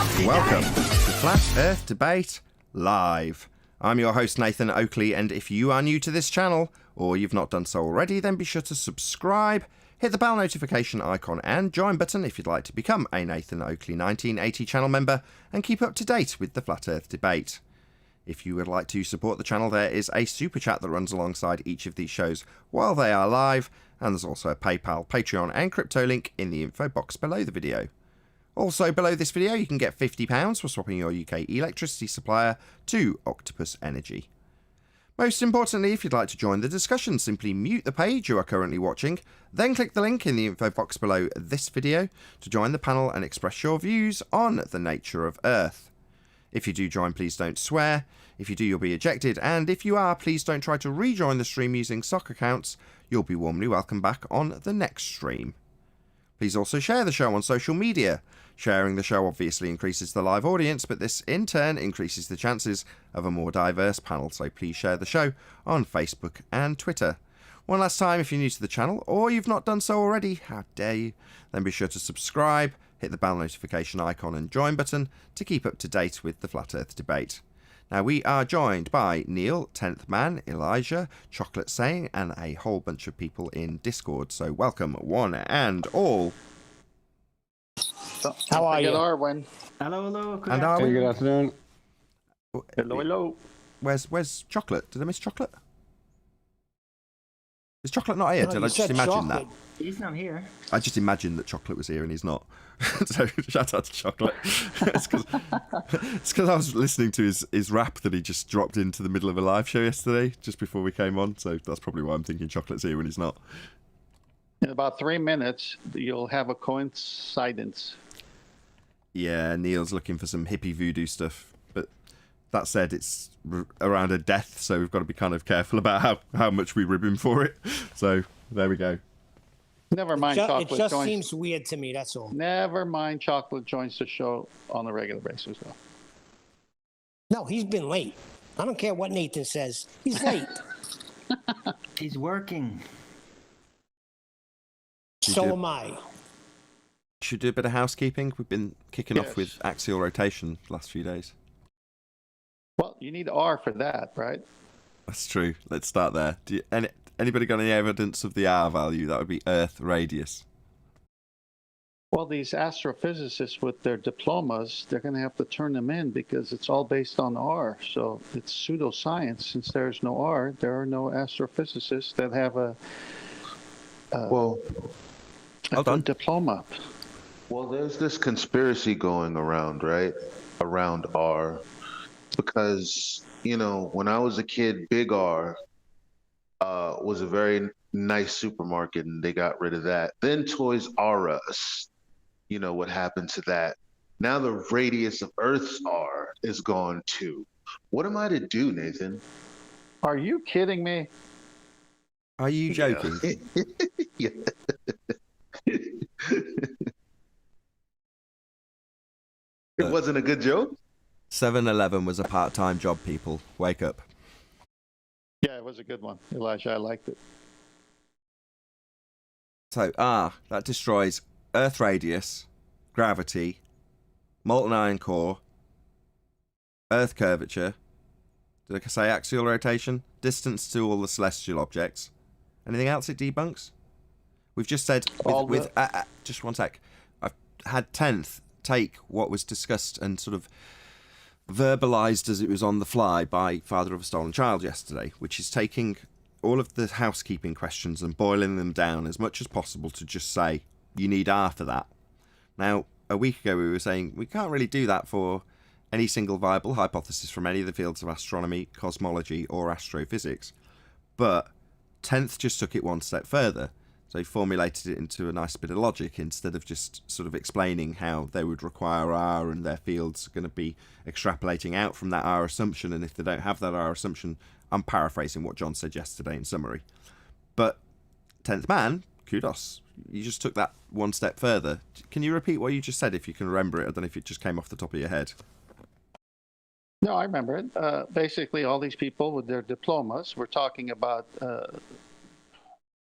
Welcome to Flat Earth Debate Live. I'm your host Nathan Oakley, and if you are new to this channel, or you've not done so already, then be sure to subscribe, hit the bell notification icon and join button if you'd like to become a Nathan Oakley 1980 channel member and keep up to date with the Flat Earth Debate. If you would like to support the channel, there is a super chat that runs alongside each of these shows while they are live, and there's also a PayPal, Patreon and crypto link in the info box below the video. Also below this video you can get £50 for swapping your UK electricity supplier to Octopus Energy. Most importantly, if you'd like to join the discussion, simply mute the page you are currently watching, then click the link in the info box below this video to join the panel and express your views on the nature of Earth. If you do join, please don't swear. If you do, you'll be ejected, and if you are, please don't try to rejoin the stream using sock accounts. You'll be warmly welcome back on the next stream. Please also share the show on social media. Sharing the show obviously increases the live audience, but this in turn increases the chances of a more diverse panel, so please share the show on Facebook and Twitter. One last time, if you're new to the channel, or you've not done so already, how dare you, then be sure to subscribe, hit the bell notification icon and join button to keep up to date with the Flat Earth Debate. Now we are joined by Neil, 10th Man, Elijah, Chocolate Saying, and a whole bunch of people in Discord, so welcome one and all. How are you? Arwen. Hello, hello. Good And afternoon. Good afternoon. Hello, hello. Where's Chocolate? Did I miss Chocolate? Is Chocolate not here? No, Did you I just said imagine chocolate. that? He's not here. I just imagined that Chocolate was here and he's not. So shout out to Chocolate. It's because I was listening to his rap that he just dropped into the middle of a live show yesterday, just before we came on. So that's probably why I'm thinking Chocolate's here when he's not. In about 3 minutes, you'll have a coincidence. Yeah, Neil's looking for some hippie voodoo stuff. But that said, it's around a death, so we've got to be kind of careful about how much we rib him for it. So there we go. Never mind, It Chocolate just joins. seems weird to me, that's all. Never mind, Chocolate joins the show on a regular basis, though. No, he's been late. I don't care what Nathan says. He's late. He's working. So am I. Should do a bit of housekeeping. We've been kicking off Yes. with axial rotation the last few days. Well, you need R for that, right? That's true. Let's start there. Anybody got any evidence of the R value? That would be Earth radius. Well, these astrophysicists with their diplomas, they're going to have to turn them in because it's all based on R. So it's pseudoscience. Since there's no R, there are no astrophysicists that have a Hold on. diploma. Well, there's this conspiracy going around, right? Around R. Because, you know, when I was a kid, Big R was a very nice supermarket and they got rid of that. Then Toys R Us, you know what happened to that. Now the radius of Earth's R is gone too. What am I to do, Nathan? Are you kidding me? Are you joking? Yeah. It wasn't a good joke? 7-Eleven was a part-time job, people. Wake up. Yeah, it was a good one, Elijah. I liked it. So, R, that destroys Earth radius, gravity, molten iron core, Earth curvature, did I say axial rotation? Distance to all the celestial objects. Anything else it debunks? We've just said, just one sec, I've had 10th take what was discussed and sort of verbalised as it was on the fly by Father of a Stolen Child yesterday, which is taking all of the housekeeping questions and boiling them down as much as possible to just say, you need R for that. Now, a week ago we were saying we can't really do that for any single viable hypothesis from any of the fields of astronomy, cosmology or astrophysics. But 10th just took it one step further. So he formulated it into a nice bit of logic instead of just sort of explaining how they would require R and their fields are going to be extrapolating out from that R assumption. And if they don't have that R assumption, I'm paraphrasing what John said yesterday in summary. But 10th Man, kudos. You just took that one step further. Can you repeat what you just said if you can remember it? I don't know if it just came off the top of your head. No, I remember it. Basically, all these people with their diplomas were talking about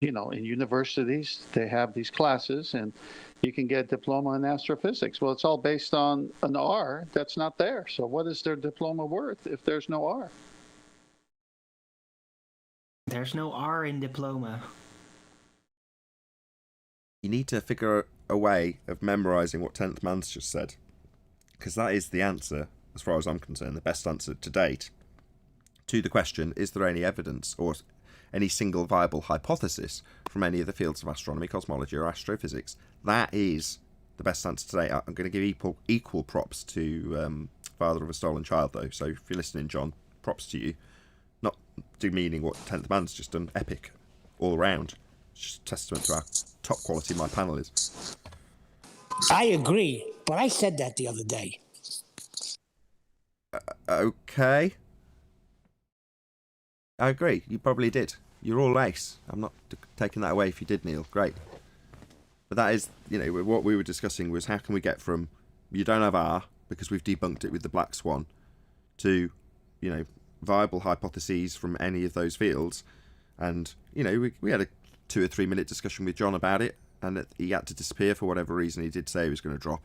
in universities, they have these classes, and you can get a diploma in astrophysics. Well, it's all based on an R that's not there. So what is their diploma worth if there's no R? There's no R in diploma. You need to figure a way of memorising what 10th Man's just said, because that is the answer, as far as I'm concerned, the best answer to date to the question, is there any evidence or any single viable hypothesis from any of the fields of astronomy, cosmology or astrophysics? That is the best answer today. I'm going to give equal props to Father of a Stolen Child, though, so if you're listening, John, props to you. Not demeaning what 10th Man's just done. Epic all around. It's just a testament to how top quality my panel is. I agree, but I said that the other day. Okay. I agree. You probably did. You're all ace. I'm not taking that away if you did, Neil. Great. But that is, what we were discussing was how can we get from you don't have R because we've debunked it with the black swan to, viable hypotheses from any of those fields. And, we had a 2 or 3 minute discussion with John about it, and he had to disappear for whatever reason. He did say he was going to drop.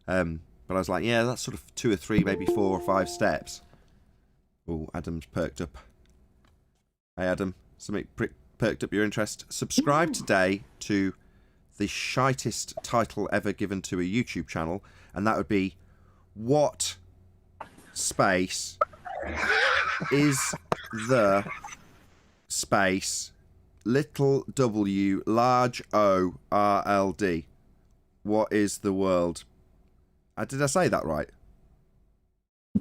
But I was like, yeah, that's sort of 2 or 3, maybe 4 or 5 steps. Oh, Adam's perked up. Hey, Adam, something perked up your interest. Subscribe today to the shitest title ever given to a YouTube channel, and that would be What Space is the Space little w large O R L D? What is the world? Did I say that right?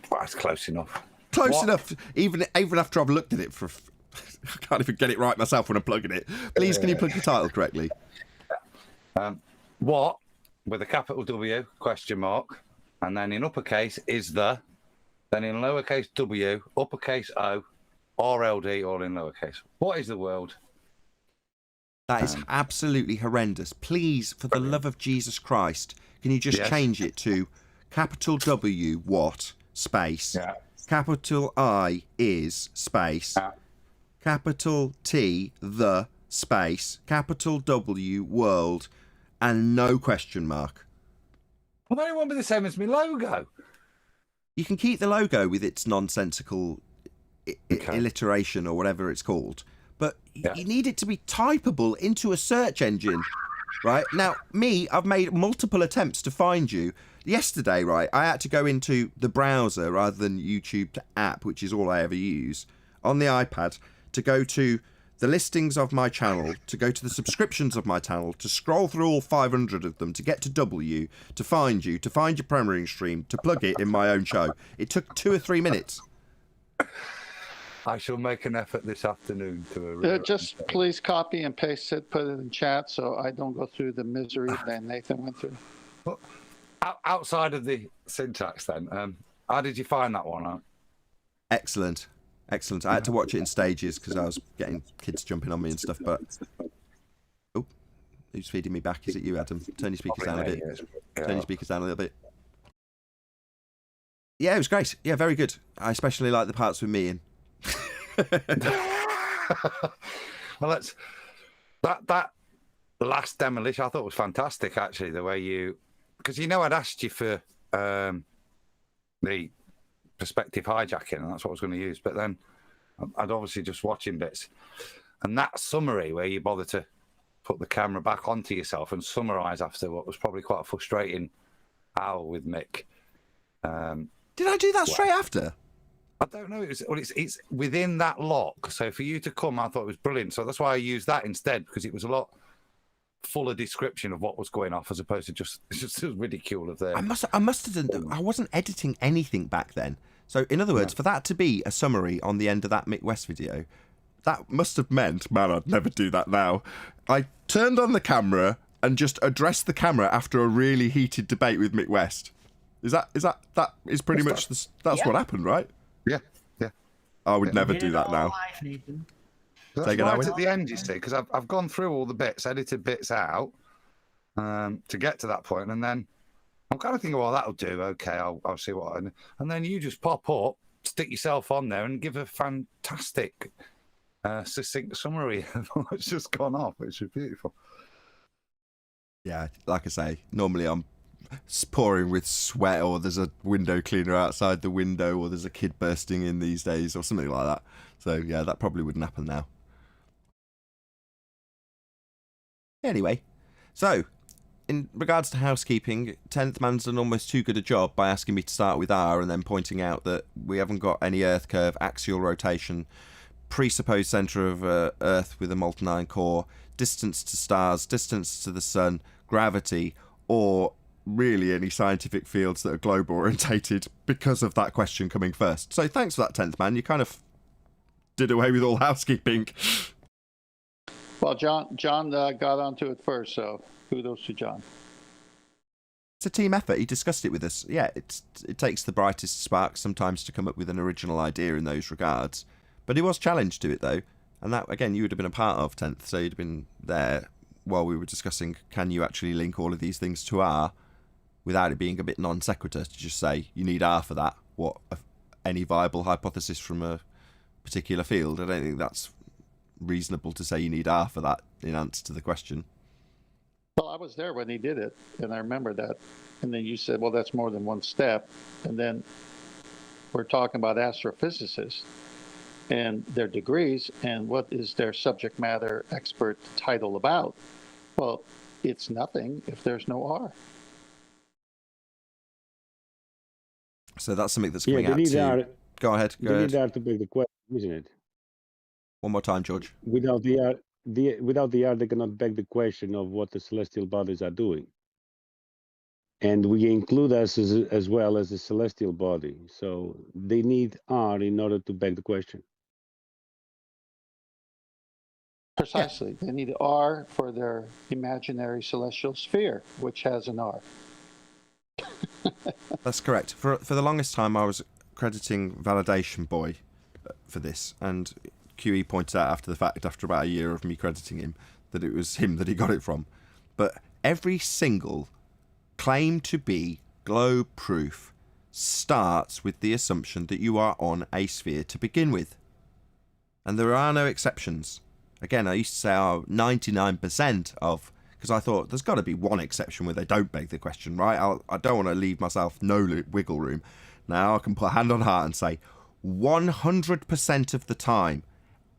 That's close enough. Close enough. Even after I've looked at it for, I can't even get it right myself when I'm plugging it. Please, can you plug the title correctly? What with a capital W question mark, and then in uppercase is the, then in lowercase w, uppercase O, RLD, all in lowercase. What is the world? That is absolutely horrendous. Please, for the love of Jesus Christ, can you just change it to capital W, what, space, capital I is, space, capital T, the, space, capital W, world, and no question mark. Well, that won't be the same as my logo. You can keep the logo with its nonsensical alliteration or whatever it's called, but you need it to be typable into a search engine, right? Now, I've made multiple attempts to find you. Yesterday, right, I had to go into the browser rather than YouTube app, which is all I ever use, on the iPad, to go to the listings of my channel, to go to the subscriptions of my channel, to scroll through all 500 of them, to get to W, to find you, to find your premiering stream, to plug it in my own show. It took 2 or 3 minutes. I shall make an effort this afternoon to just please copy and paste it, put it in chat, so I don't go through the misery that Nathan went through. Well, outside of the syntax, then, how did you find that one out? Excellent. I had to watch it in stages because I was getting kids jumping on me and stuff. But who's feeding me back? Is it you, Adam? Turn your speakers down a bit. Turn your speakers down a little bit. Yeah, it was great. Yeah, very good. I especially like the parts with me in. Well, that's that last demolition. I thought was fantastic, actually. The way because I'd asked you for the perspective hijacking, and that's what I was going to use. But then I'd obviously just watching bits, and that summary where you bother to put the camera back onto yourself and summarise after what was probably quite a frustrating hour with Mick. Did I do that straight after? I don't know. It's within that lock. So for you to come, I thought it was brilliant. So that's why I used that instead, because it was a lot fuller description of what was going off as opposed to just ridicule of the. I must have done. I wasn't editing anything back then. So in other words, for that to be a summary on the end of that Mick West video, that must have meant, man, I'd never do that now. I turned on the camera and just addressed the camera after a really heated debate with Mick West. That is pretty much that's what happened, right? Yeah. I would never do that now. That's right at the end, you see, because I've gone through all the bits, edited bits out to get to that point, and then I'm kind of thinking, well, that'll do. Okay, I'll see and then you just pop up, stick yourself on there, and give a fantastic succinct summary of what's just gone off, which is beautiful. Yeah, like I say, normally I'm pouring with sweat, or there's a window cleaner outside the window, or there's a kid bursting in these days, or something like that. So yeah, that probably wouldn't happen now. Anyway, so in regards to housekeeping, 10th man's done almost too good a job by asking me to start with R and then pointing out that we haven't got any Earth curve, axial rotation, presupposed centre of Earth with a molten iron core, distance to stars, distance to the sun, gravity, or really any scientific fields that are globe orientated because of that question coming first. So thanks for that, 10th man. You kind of did away with all housekeeping. Well, John got onto it first, so kudos to John. It's a team effort. He discussed it with us. Yeah, it takes the brightest sparks sometimes to come up with an original idea in those regards. But he was challenged to it, though. And that, again, you would have been a part of 10th. So you'd have been there while we were discussing, can you actually link all of these things to R without it being a bit non sequitur to just say, you need R for that. What, any viable hypothesis from a particular field? I don't think that's reasonable to say you need R for that in answer to the question. Well, I was there when he did it, and I remember that. And then you said, well, that's more than one step. And then we're talking about astrophysicists and their degrees and what is their subject matter expert title about. Well, it's nothing if there's no R. So that's something that's coming they out need to... R. Go ahead. They need R to beg the question, isn't it? One more time, George. Without the R, without the R, they cannot beg the question of what the celestial bodies are doing. And we include us as well as a celestial body. So they need R in order to beg the question. Precisely. Yeah. They need R for their imaginary celestial sphere, which has an R. That's correct. For the longest time, I was crediting Validation Boy for this, and QE pointed out after the fact, after about a year of me crediting him, that it was him that he got it from. But every single claim to be globe proof starts with the assumption that you are on a sphere to begin with. And there are no exceptions. Again, I used to say 99% of, because I thought there's got to be one exception where they don't beg the question, right? I don't want to leave myself no wiggle room. Now I can put a hand on heart and say 100% of the time,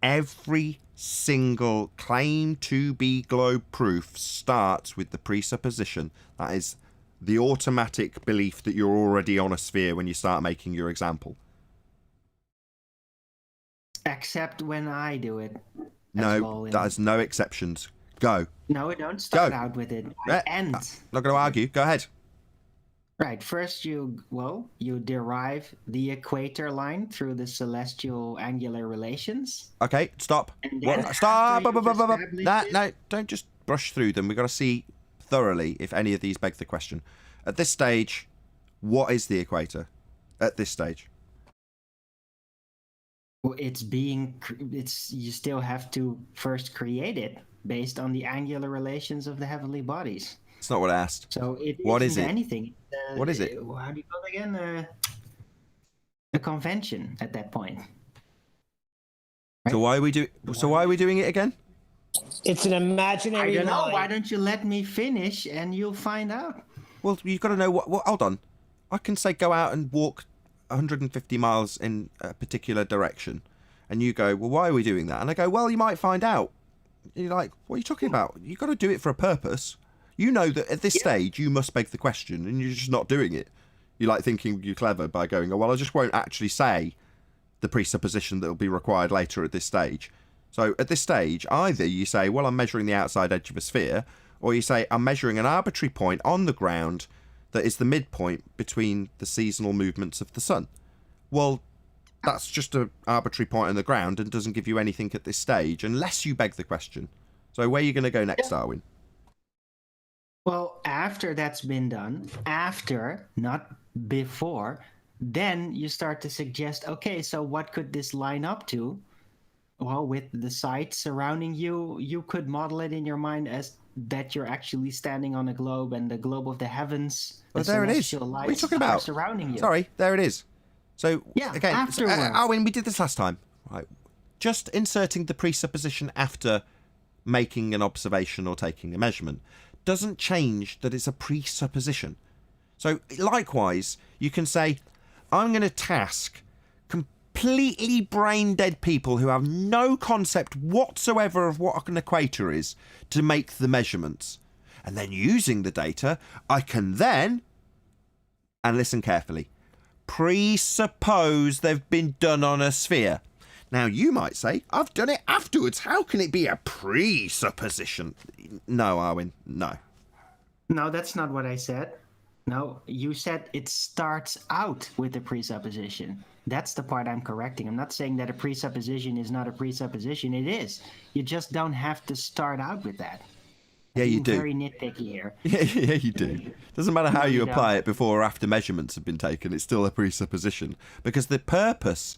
every single claim to be globe proof starts with the presupposition, that is the automatic belief that you're already on a sphere when you start making your example. Except when I do it. No, that has no exceptions. Go. No, don't start Go. out with it. I end. Not going to argue. Go ahead. Right. First, you derive the equator line through the celestial angular relations. Okay, stop. Stop. No, don't just brush through them. We've got to see thoroughly if any of these beg the question. At this stage, what is the equator? At this stage. Well, you still have to first create it based on the angular relations of the heavenly bodies. It's not what I asked. So what is it? Anything. What is it? How do you call it again? A convention at that point. Right? So why are we doing it again? It's an imaginary I don't know. line. Why don't you let me finish and you'll find out? Well, you've got to know what. Hold on. I can say go out and walk 150 miles in a particular direction, and you go, well, why are we doing that? And I go, well, you might find out. And you're like, what are you talking about? You've got to do it for a purpose. You know that at this stage you must beg the question, and you're just not doing it. You're like thinking you're clever by going, oh, well, I just won't actually say the presupposition that will be required later at this stage. So at this stage, either you say, well, I'm measuring the outside edge of a sphere, or you say, I'm measuring an arbitrary point on the ground that is the midpoint between the seasonal movements of the sun. Well, that's just an arbitrary point on the ground and doesn't give you anything at this stage unless you beg the question. So where are you going to go next, Darwin? Well, after that's been done, not before, then you start to suggest, okay, so what could this line up to? Well, with the sites surrounding you, you could model it in your mind as that you're actually standing on a globe, and the globe of the heavens. Well, there it is. What are you talking about? Surrounding you. Sorry, there it is. So yeah, again, afterwards. Arwin, we did this last time. Right. just inserting the presupposition after making an observation or taking a measurement doesn't change that it's a presupposition. So likewise, you can say, I'm going to task completely brain dead people who have no concept whatsoever of what an equator is to make the measurements. And then using the data, I can then, and listen carefully, presuppose they've been done on a sphere. Now you might say, I've done it afterwards. How can it be a presupposition? No, Arwin, no. No, that's not what I said. No, you said it starts out with a presupposition. That's the part I'm correcting. I'm not saying that a presupposition is not a presupposition. It is. You just don't have to start out with that. Yeah, you do. Very nitpicky here. Yeah, you do. Doesn't matter how you apply it before or after measurements have been taken, it's still a presupposition. Because the purpose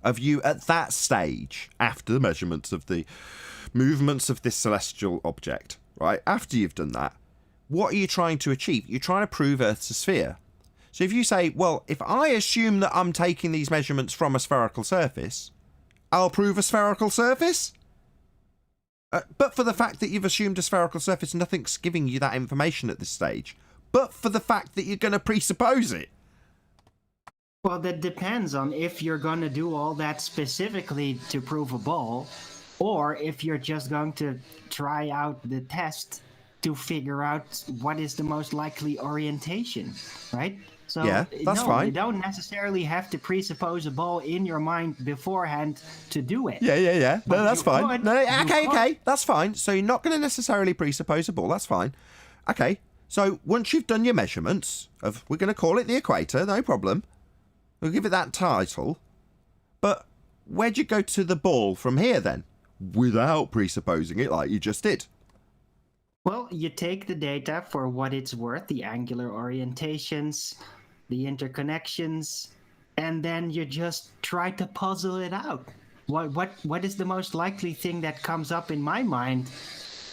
of you at that stage, after the measurements of the movements of this celestial object, right? After you've done that, what are you trying to achieve? You're trying to prove Earth's a sphere. So if you say, well, if I assume that I'm taking these measurements from a spherical surface, I'll prove a spherical surface? But for the fact that you've assumed a spherical surface, nothing's giving you that information at this stage. But for the fact that you're going to presuppose it. Well, that depends on if you're going to do all that specifically to prove a ball, or if you're just going to try out the test to figure out what is the most likely orientation, right? So yeah, that's fine. You don't necessarily have to presuppose a ball in your mind beforehand to do it. Yeah. No, that's fine. No, okay, that's fine. So you're not going to necessarily presuppose a ball. That's fine. Okay, so once you've done your measurements of, we're going to call it the equator, no problem. We'll give it that title. But where'd you go to the ball from here then? Without presupposing it like you just did. Well, you take the data for what it's worth, the angular orientations, the interconnections, and then you just try to puzzle it out. What is the most likely thing that comes up in my mind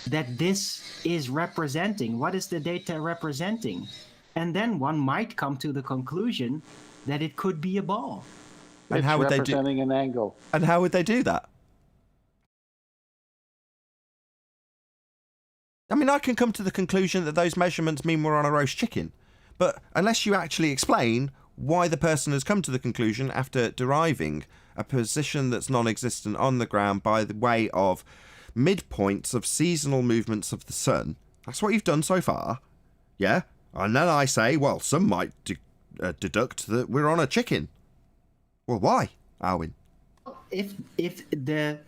that this is representing? What is the data representing? And then one might come to the conclusion that it could be a ball. And it's how would representing an angle. And how would they do that? I mean, I can come to the conclusion that those measurements mean we're on a roast chicken. But unless you actually explain why the person has come to the conclusion after deriving a position that's non-existent on the ground by the way of midpoints of seasonal movements of the sun, that's what you've done so far. Yeah? And then I say, well, some might deduct that we're on a chicken. Well, why, Alwyn? If the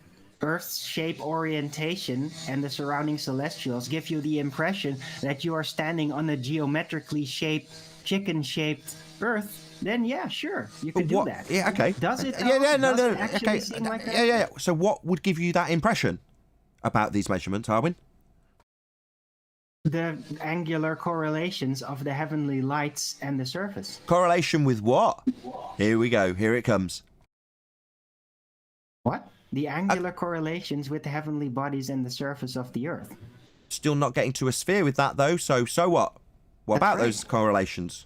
Earth's shape orientation and the surrounding celestials give you the impression that you are standing on a geometrically shaped, chicken-shaped Earth, then yeah, sure, you can do that. Yeah, okay. Does it? No. Okay. Seem like that? Yeah. So what would give you that impression about these measurements, Arwin? The angular correlations of the heavenly lights and the surface. Correlation with what? Here we go. Here it comes. What? The angular correlations with the heavenly bodies and the surface of the Earth. Still not getting to a sphere with that, though, so what? What about those correlations?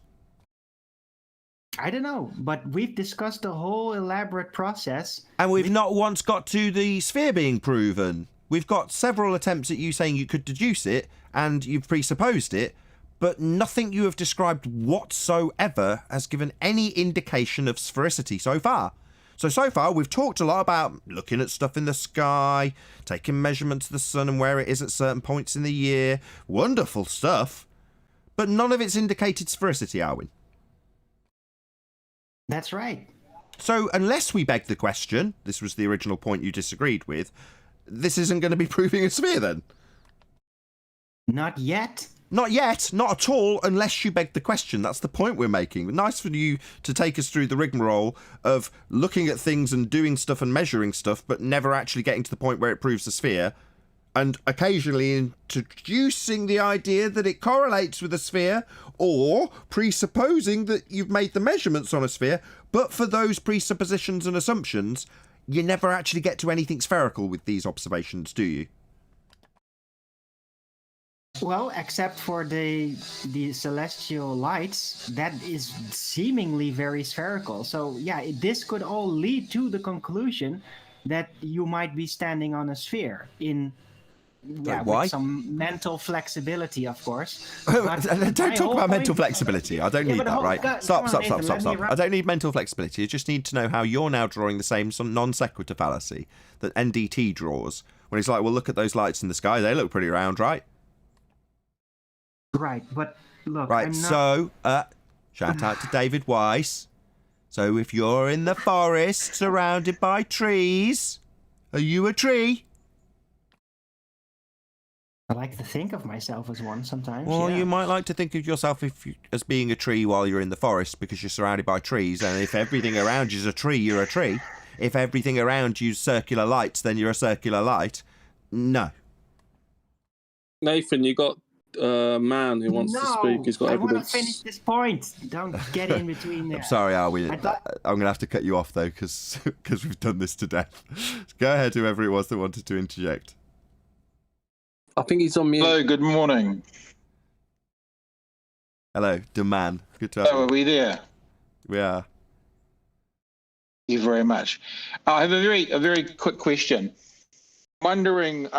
I don't know, but we've discussed a whole elaborate process. And we've not once got to the sphere being proven. We've got several attempts at you saying you could deduce it, and you've presupposed it, but nothing you have described whatsoever has given any indication of sphericity so far. So far, we've talked a lot about looking at stuff in the sky, taking measurements of the sun and where it is at certain points in the year. Wonderful stuff. But none of it's indicated sphericity, Arwin. That's right. So unless we beg the question, this was the original point you disagreed with, this isn't going to be proving a sphere then? Not yet. Not yet, not at all, unless you beg the question. That's the point we're making. Nice for you to take us through the rigmarole of looking at things and doing stuff and measuring stuff, but never actually getting to the point where it proves a sphere, and occasionally introducing the idea that it correlates with a sphere, or presupposing that you've made the measurements on a sphere, but for those presuppositions and assumptions, you never actually get to anything spherical with these observations, do you? Well, except for the celestial lights, that is seemingly very spherical. So yeah, this could all lead to the conclusion that you might be standing on a sphere in. Yeah, why? with some mental flexibility, of course. Don't talk about mental flexibility. I don't need but that, right? God, Stop. come on, Nathan, let me I don't need mental flexibility. I just need to know how you're now drawing the same non sequitur fallacy that NDT draws when he's like, well, look at those lights in the sky. They look pretty round, right? Right, but look, Right, I'm not... so, shout out to David Weiss. So if you're in the forest surrounded by trees, are you a tree? I like to think of myself as one sometimes. Well, yeah. you might like to think of yourself as being a tree while you're in the forest because you're surrounded by trees, and if everything around you's a tree, you're a tree. If everything around you's circular lights, then you're a circular light. No. Nathan, you got a man who wants to speak. He's got I evidence. want to finish this point. Don't get in between there. I'm sorry, Arwin. thought- I'm going to have to cut you off, though, because we've done this to death. Go ahead, whoever it was that wanted to interject. I think he's on mute. Hello, good morning. Hello, the man. Good to have Oh, you. are we there? We are. Thank you very much. I have a very quick question. Wondering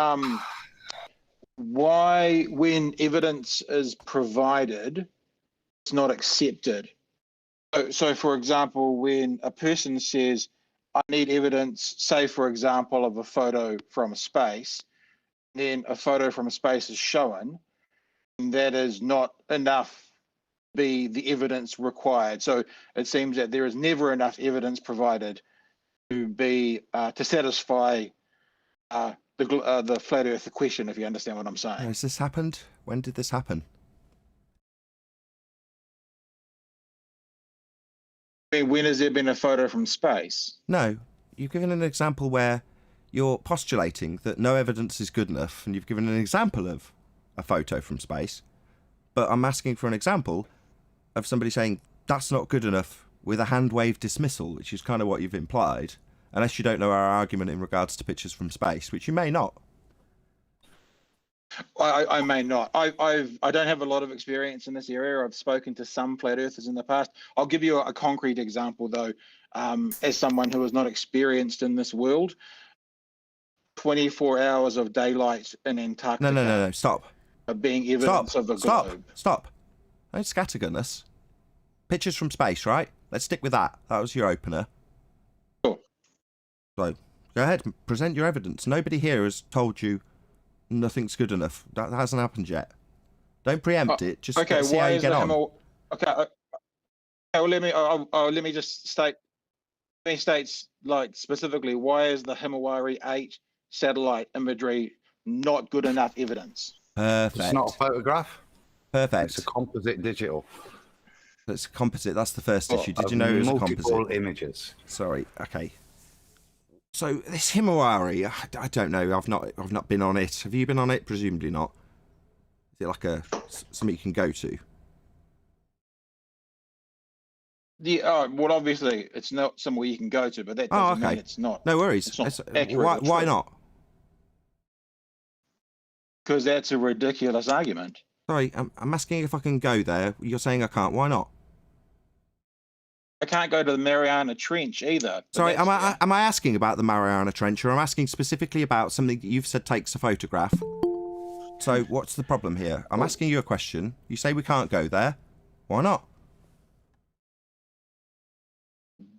why, when evidence is provided, it's not accepted. So, for example, when a person says, "I need evidence," say, for example, of a photo from space, then a photo from space is shown, and that is not enough to be the evidence required. So it seems that there is never enough evidence provided to be to satisfy the flat Earth question, if you understand what I'm saying. Has this happened? When did this happen? I mean, when has there been a photo from space? No. You've given an example where you're postulating that no evidence is good enough, and you've given an example of a photo from space. But I'm asking for an example of somebody saying that's not good enough with a hand wave dismissal, which is kind of what you've implied, unless you don't know our argument in regards to pictures from space, which you may not. I may not. I don't have a lot of experience in this area. I've spoken to some flat earthers in the past. I'll give you a concrete example, though, as someone who is not experienced in this world. 24 hours of daylight in Antarctica. No. Stop. Being evidence of the globe. Stop. Don't scattergun us. Pictures from space, right? Let's stick with that. That was your opener. Sure. So, go ahead, present your evidence. Nobody here has told you nothing's good enough. That hasn't happened yet. Don't preempt it. Just okay. see Why how you is get the on. Okay. Well, let me just state. Let me state like specifically why is the Himawari 8 satellite imagery not good enough evidence? Perfect. It's not a photograph. Perfect. It's a composite digital. It's a composite. That's the first issue. Did you know it was a multiple composite? images. Sorry. Okay. So this Himawari, I don't know. I've not been on it. Have you been on it? Presumably not. Is it like something you can go to? Yeah. Well, obviously, it's not somewhere you can go to, but that doesn't mean it's not. No worries. It's not accurate. Why not? Because that's a ridiculous argument. Sorry, I'm asking if I can go there. You're saying I can't. Why not? I can't go to the Mariana Trench either. Sorry, am I asking about the Mariana Trench, or I'm asking specifically about something that you've said takes a photograph? So what's the problem here? I'm asking you a question. You say we can't go there. Why not?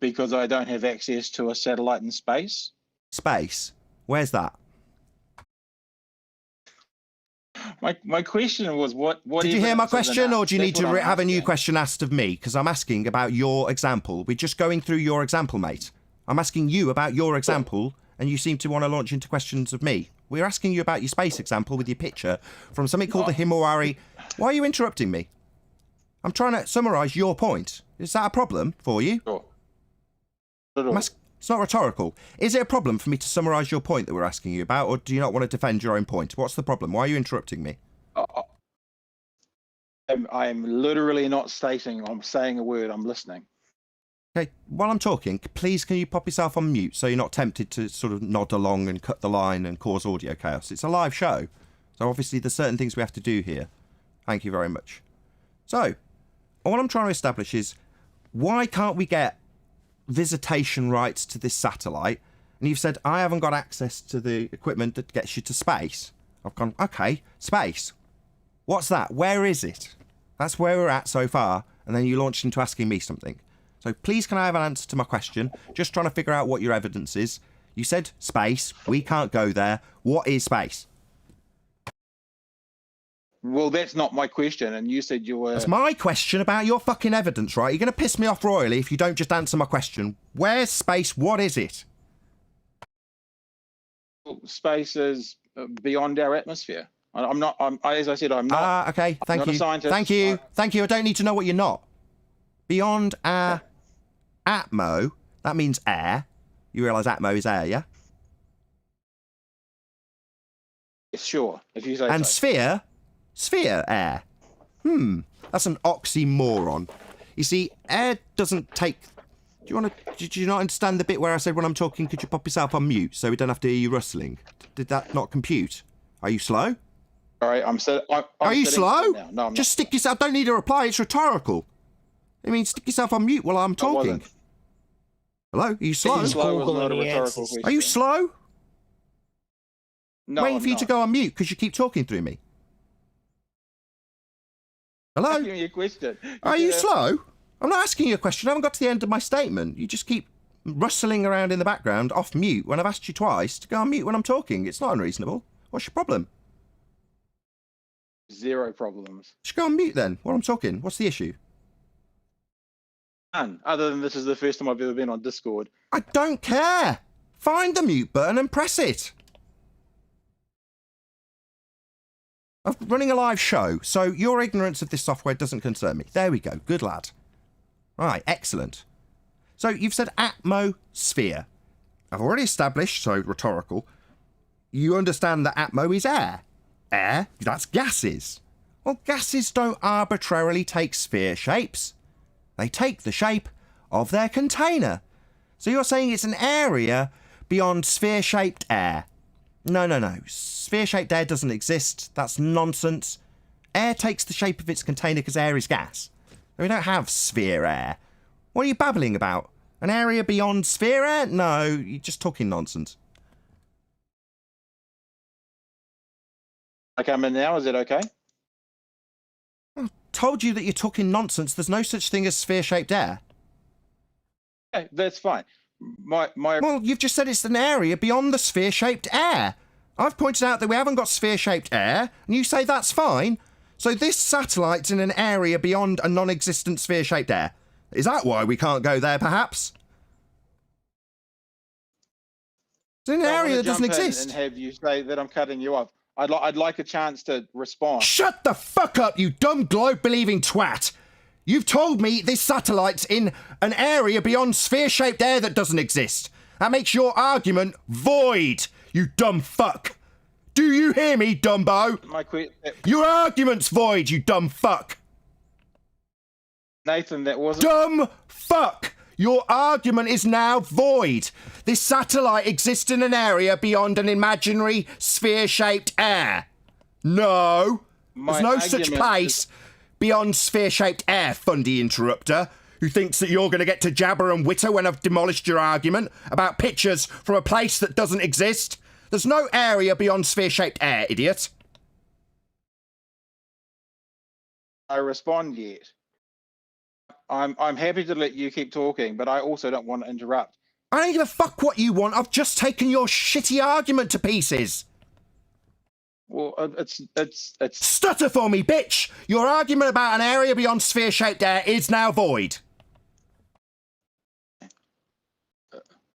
Because I don't have access to a satellite in space. Space? Where's that? My question was what Did you hear my evidence is question, enough? or do you need That's to what I'm have a new asking. question asked of me? Because I'm asking about your example. We're just going through your example, mate. I'm asking you about your example, and you seem to want to launch into questions of me. We're asking you about your space example with your picture from something called the Himawari. Why are you interrupting me? I'm trying to summarise your point. Is that a problem for you? Sure. Not at all. It's not rhetorical. Is it a problem for me to summarise your point that we're asking you about, or do you not want to defend your own point? What's the problem? Why are you interrupting me? I'm literally not stating. I'm saying a word. I'm listening. Okay, while I'm talking, please can you pop yourself on mute so you're not tempted to sort of nod along and cut the line and cause audio chaos. It's a live show, so obviously there's certain things we have to do here. Thank you very much. So, all I'm trying to establish is, why can't we get visitation rights to this satellite and you've said, I haven't got access to the equipment that gets you to space. I've gone, okay, space. What's that? Where is it? That's where we're at so far. And then you launched into asking me something. So please can I have an answer to my question? Just trying to figure out what your evidence is. You said space. We can't go there. What is space? Well, that's not my question, and you said you were... That's my question about your fucking evidence, right? You're going to piss me off royally if you don't just answer my question. Where's space? What is it? Space is beyond our atmosphere. As I said, I'm not... okay, thank not you. a scientist. Thank you. Thank you. I don't need to know what you're not. Beyond our atmo, that means air. You realise atmo is air, yeah? Sure, if you say and so. sphere, air. That's an oxymoron. You see, air doesn't take... Do you not understand the bit where I said when I'm talking, could you pop yourself on mute so we don't have to hear you rustling? Did that not compute? Are you slow? All right, Are you slow? No, I'm Just stick yourself... Don't need a reply, it's rhetorical. I mean, stick yourself on mute while I'm talking. Hello? Are you slow? Slow was not a rhetorical question. Are you slow? No, Waiting for you to go on mute because you keep talking through me. Hello? I'm asking you a question. Are you slow? I'm not asking you a question. I haven't got to the end of my statement. You just keep rustling around in the background off mute when I've asked you twice to go on mute when I'm talking. It's not unreasonable. What's your problem? Zero problems. Just go on mute then while I'm talking. What's the issue? None. Other than this is the first time I've ever been on Discord. I don't care. Find the mute button and press it. I'm running a live show, so your ignorance of this software doesn't concern me. There we go. Good lad. All right, excellent. So you've said atmosphere. I've already established, so rhetorical, you understand that atmo is air. Air, that's gases. Well, gases don't arbitrarily take sphere shapes. They take the shape of their container. So you're saying it's an area beyond sphere-shaped air. No. Sphere-shaped air doesn't exist. That's nonsense. Air takes the shape of its container because air is gas. We don't have sphere air. What are you babbling about? An area beyond sphere air? No, you're just talking nonsense. Okay, I'm in now. Is it okay? I told you that you're talking nonsense. There's no such thing as sphere-shaped air. Okay, that's fine. Well, you've just said it's an area beyond the sphere-shaped air. I've pointed out that we haven't got sphere-shaped air, and you say that's fine. So this satellite's in an area beyond a non-existent sphere-shaped air. Is that why we can't go there, perhaps? It's in an area that doesn't exist. And have you say that I'm cutting you off. I'd like a chance to respond. Shut the fuck up, you dumb globe-believing twat! You've told me this satellite's in an area beyond sphere-shaped air that doesn't exist. That makes your argument void, you dumb fuck. Do you hear me, Dumbo? Your argument's void, you dumb fuck. Nathan, that wasn't... Dumb fuck! Your argument is now void. This satellite exists in an area beyond an imaginary sphere-shaped air. No. There's no such place beyond sphere-shaped air, Fundy Interrupter, who thinks that you're going to get to jabber and witter when I've demolished your argument about pictures from a place that doesn't exist. There's no area beyond sphere-shaped air, idiot. I respond yet. I'm happy to let you keep talking, but I also don't want to interrupt. I don't give a fuck what you want. I've just taken your shitty argument to pieces. Well, it's... Stutter for me, bitch! Your argument about an area beyond sphere-shaped air is now void.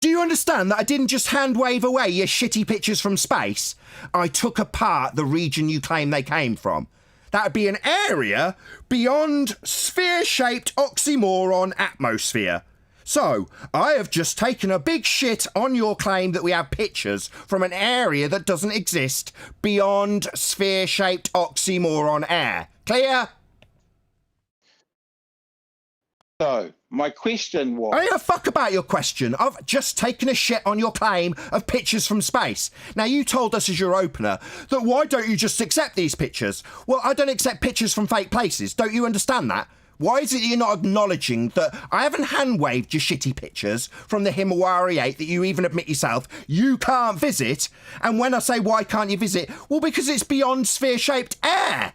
Do you understand that I didn't just hand-wave away your shitty pictures from space? I took apart the region you claim they came from. That would be an area beyond sphere-shaped oxymoron atmosphere. So, I have just taken a big shit on your claim that we have pictures from an area that doesn't exist beyond sphere-shaped oxymoron air. Clear? So, my question was... I don't give a fuck about your question. I've just taken a shit on your claim of pictures from space. Now, you told us as your opener that why don't you just accept these pictures? Well, I don't accept pictures from fake places. Don't you understand that? Why is it you're not acknowledging that I haven't hand-waved your shitty pictures from the Himawari 8 that you even admit yourself you can't visit? And when I say why can't you visit, well, because it's beyond sphere-shaped air.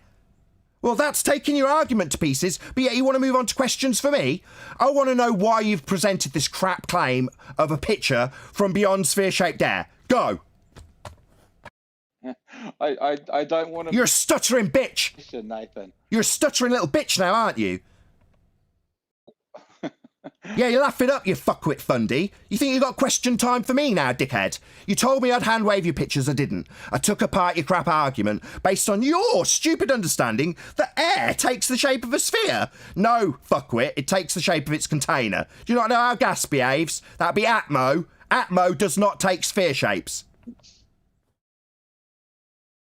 Well, that's taking your argument to pieces, but yet you want to move on to questions for me? I want to know why you've presented this crap claim of a picture from beyond sphere-shaped air. Go. I don't want to... You're a stuttering bitch. Nathan. You're a stuttering little bitch now, aren't you? Yeah, you laugh it up, you fuckwit fundy. You think you got question time for me now, dickhead? You told me I'd hand wave your pictures, I didn't. I took apart your crap argument based on your stupid understanding that air takes the shape of a sphere. No, fuckwit, it takes the shape of its container. Do you not know how gas behaves? That'd be Atmo. Atmo does not take sphere shapes.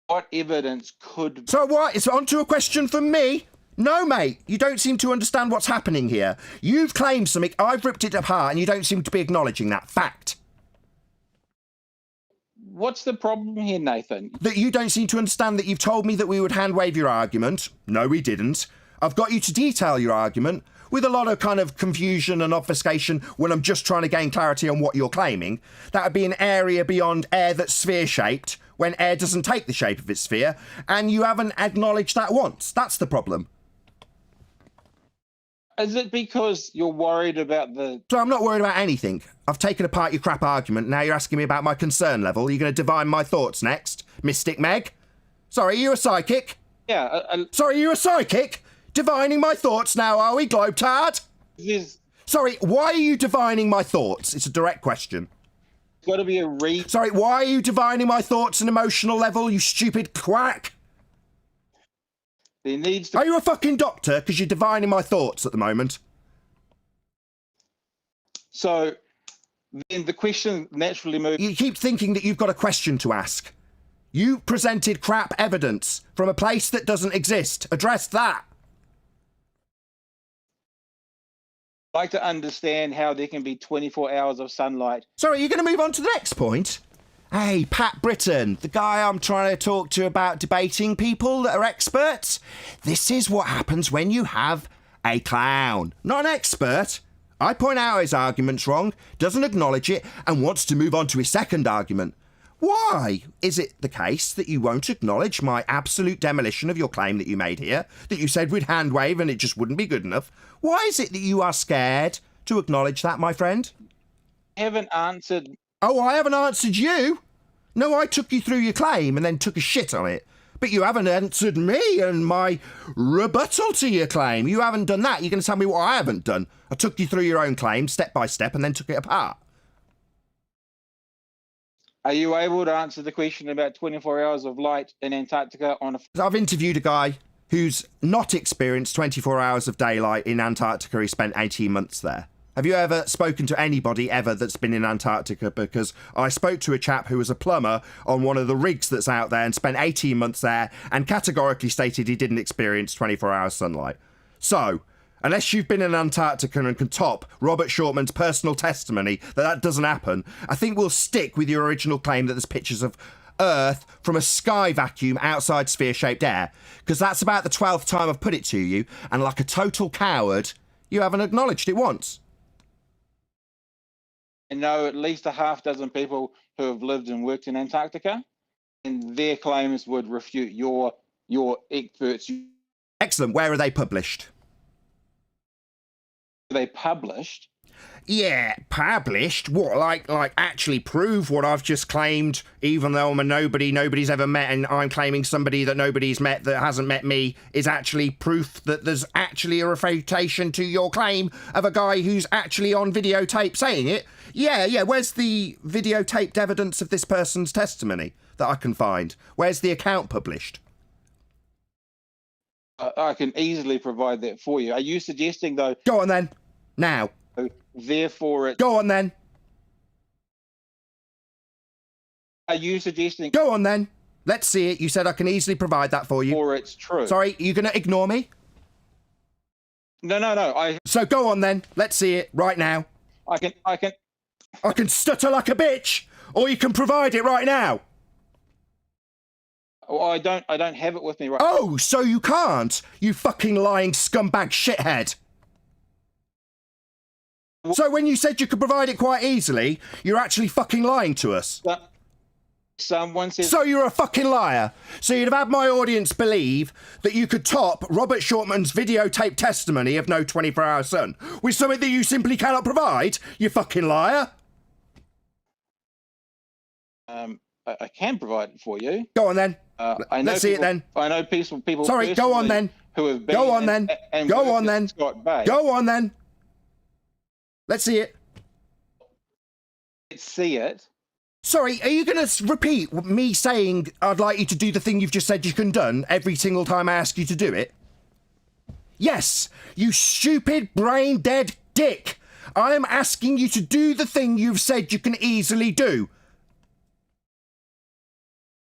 What evidence could... So what? It's on to a question from me? No, mate, you don't seem to understand what's happening here. You've claimed something, I've ripped it apart, and you don't seem to be acknowledging that fact. What's the problem here, Nathan? That you don't seem to understand that you've told me that we would hand wave your argument. No, we didn't. I've got you to detail your argument with a lot of kind of confusion and obfuscation when I'm just trying to gain clarity on what you're claiming. That would be an area beyond air that's sphere-shaped, when air doesn't take the shape of its sphere, and you haven't acknowledged that once. That's the problem. Is it because you're worried about the... So I'm not worried about anything. I've taken apart your crap argument, now you're asking me about my concern level. Are you going to divine my thoughts next, Mystic Meg? Sorry, are you a psychic? Yeah. Sorry, are you a psychic? Divining my thoughts now, are we, Globetard? There's Sorry, why are you divining my thoughts? It's a direct question. got to be a reason. Sorry, why are you divining my thoughts and emotional level, you stupid quack? There needs to... Are you a fucking doctor? Because you're divining my thoughts at the moment. So then the question naturally moves... You keep thinking that you've got a question to ask. You presented crap evidence from a place that doesn't exist. Address that. I'd like to understand how there can be 24 hours of sunlight. Sorry, you're going to move on to the next point? Hey, Pat Britton, the guy I'm trying to talk to about debating people that are experts. This is what happens when you have a clown, not an expert. I point out his argument's wrong, doesn't acknowledge it, and wants to move on to his second argument. Why is it the case that you won't acknowledge my absolute demolition of your claim that you made here, that you said we'd hand wave and it just wouldn't be good enough? Why is it that you are scared to acknowledge that, my friend? I haven't answered... Oh, I haven't answered you? No, I took you through your claim and then took a shit on it. But you haven't answered me and my rebuttal to your claim. You haven't done that. You're going to tell me what I haven't done. I took you through your own claim, step by step, and then took it apart. Are you able to answer the question about 24 hours of light in Antarctica on a... I've interviewed a guy who's not experienced 24 hours of daylight in Antarctica. He spent 18 months there. Have you ever spoken to anybody ever that's been in Antarctica? Because I spoke to a chap who was a plumber on one of the rigs that's out there and spent 18 months there and categorically stated he didn't experience 24 hours sunlight. So, unless you've been in Antarctica and can top Robert Shortman's personal testimony that doesn't happen, I think we'll stick with your original claim that there's pictures of Earth from a sky vacuum outside sphere-shaped air. Because that's about the 12th time I've put it to you, and like a total coward, you haven't acknowledged it once. I know at least a half dozen people who have lived and worked in Antarctica, and their claims would refute your experts. Excellent. Where are they published? They published. Yeah, published? What, like actually prove what I've just claimed, even though I'm a nobody nobody's ever met, and I'm claiming somebody that nobody's met that hasn't met me is actually proof that there's actually a refutation to your claim of a guy who's actually on videotape saying it? Yeah, where's the videotaped evidence of this person's testimony that I can find? Where's the account published? I can easily provide that for you. Are you suggesting, though... Go on then. Now. Therefore it... Go on then. Are you suggesting... Go on then. Let's see it. You said I can easily provide that for you. Or it's true. Sorry, are you going to ignore me? No. So go on then. Let's see it right now. I can stutter like a bitch, or you can provide it right now. Well, I don't have it with me right. Oh, so you can't, you fucking lying scumbag shithead. So when you said you could provide it quite easily, you're actually fucking lying to us. Someone says. So you're a fucking liar. So you'd have had my audience believe that you could top Robert Shortman's videotape testimony of no 24-hour sun with something that you simply cannot provide, you fucking liar. I can provide it for you. Go on then. I know Let's see it then. I know people. Sorry, go on then. Who have been Go on then. and Go worked on at then. Scott Bay. Go on then. Let's see it. Let's see it. Sorry, are you going to repeat me saying I'd like you to do the thing you've just said you can done every single time I ask you to do it? Yes, you stupid brain-dead dick. I am asking you to do the thing you've said you can easily do.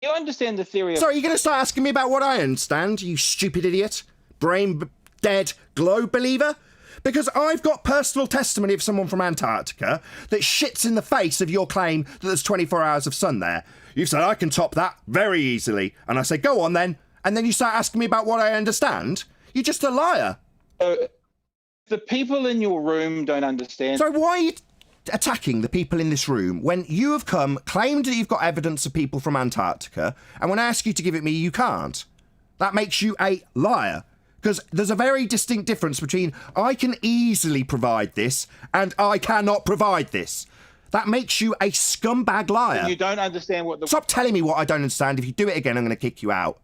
You understand the theory of... Sorry, you're going to start asking me about what I understand, you stupid idiot? Brain-dead globe believer? Because I've got personal testimony of someone from Antarctica that shits in the face of your claim that there's 24 hours of sun there. You've said I can top that very easily. And I say, go on then. And then you start asking me about what I understand. You're just a liar. The people in your room don't understand. So why are you attacking the people in this room when you have come, claimed that you've got evidence of people from Antarctica, and when I ask you to give it me, you can't? That makes you a liar. Because there's a very distinct difference between I can easily provide this and I cannot provide this. That makes you a scumbag liar. You don't understand what the... Stop telling me what I don't understand. If you do it again, I'm going to kick you out.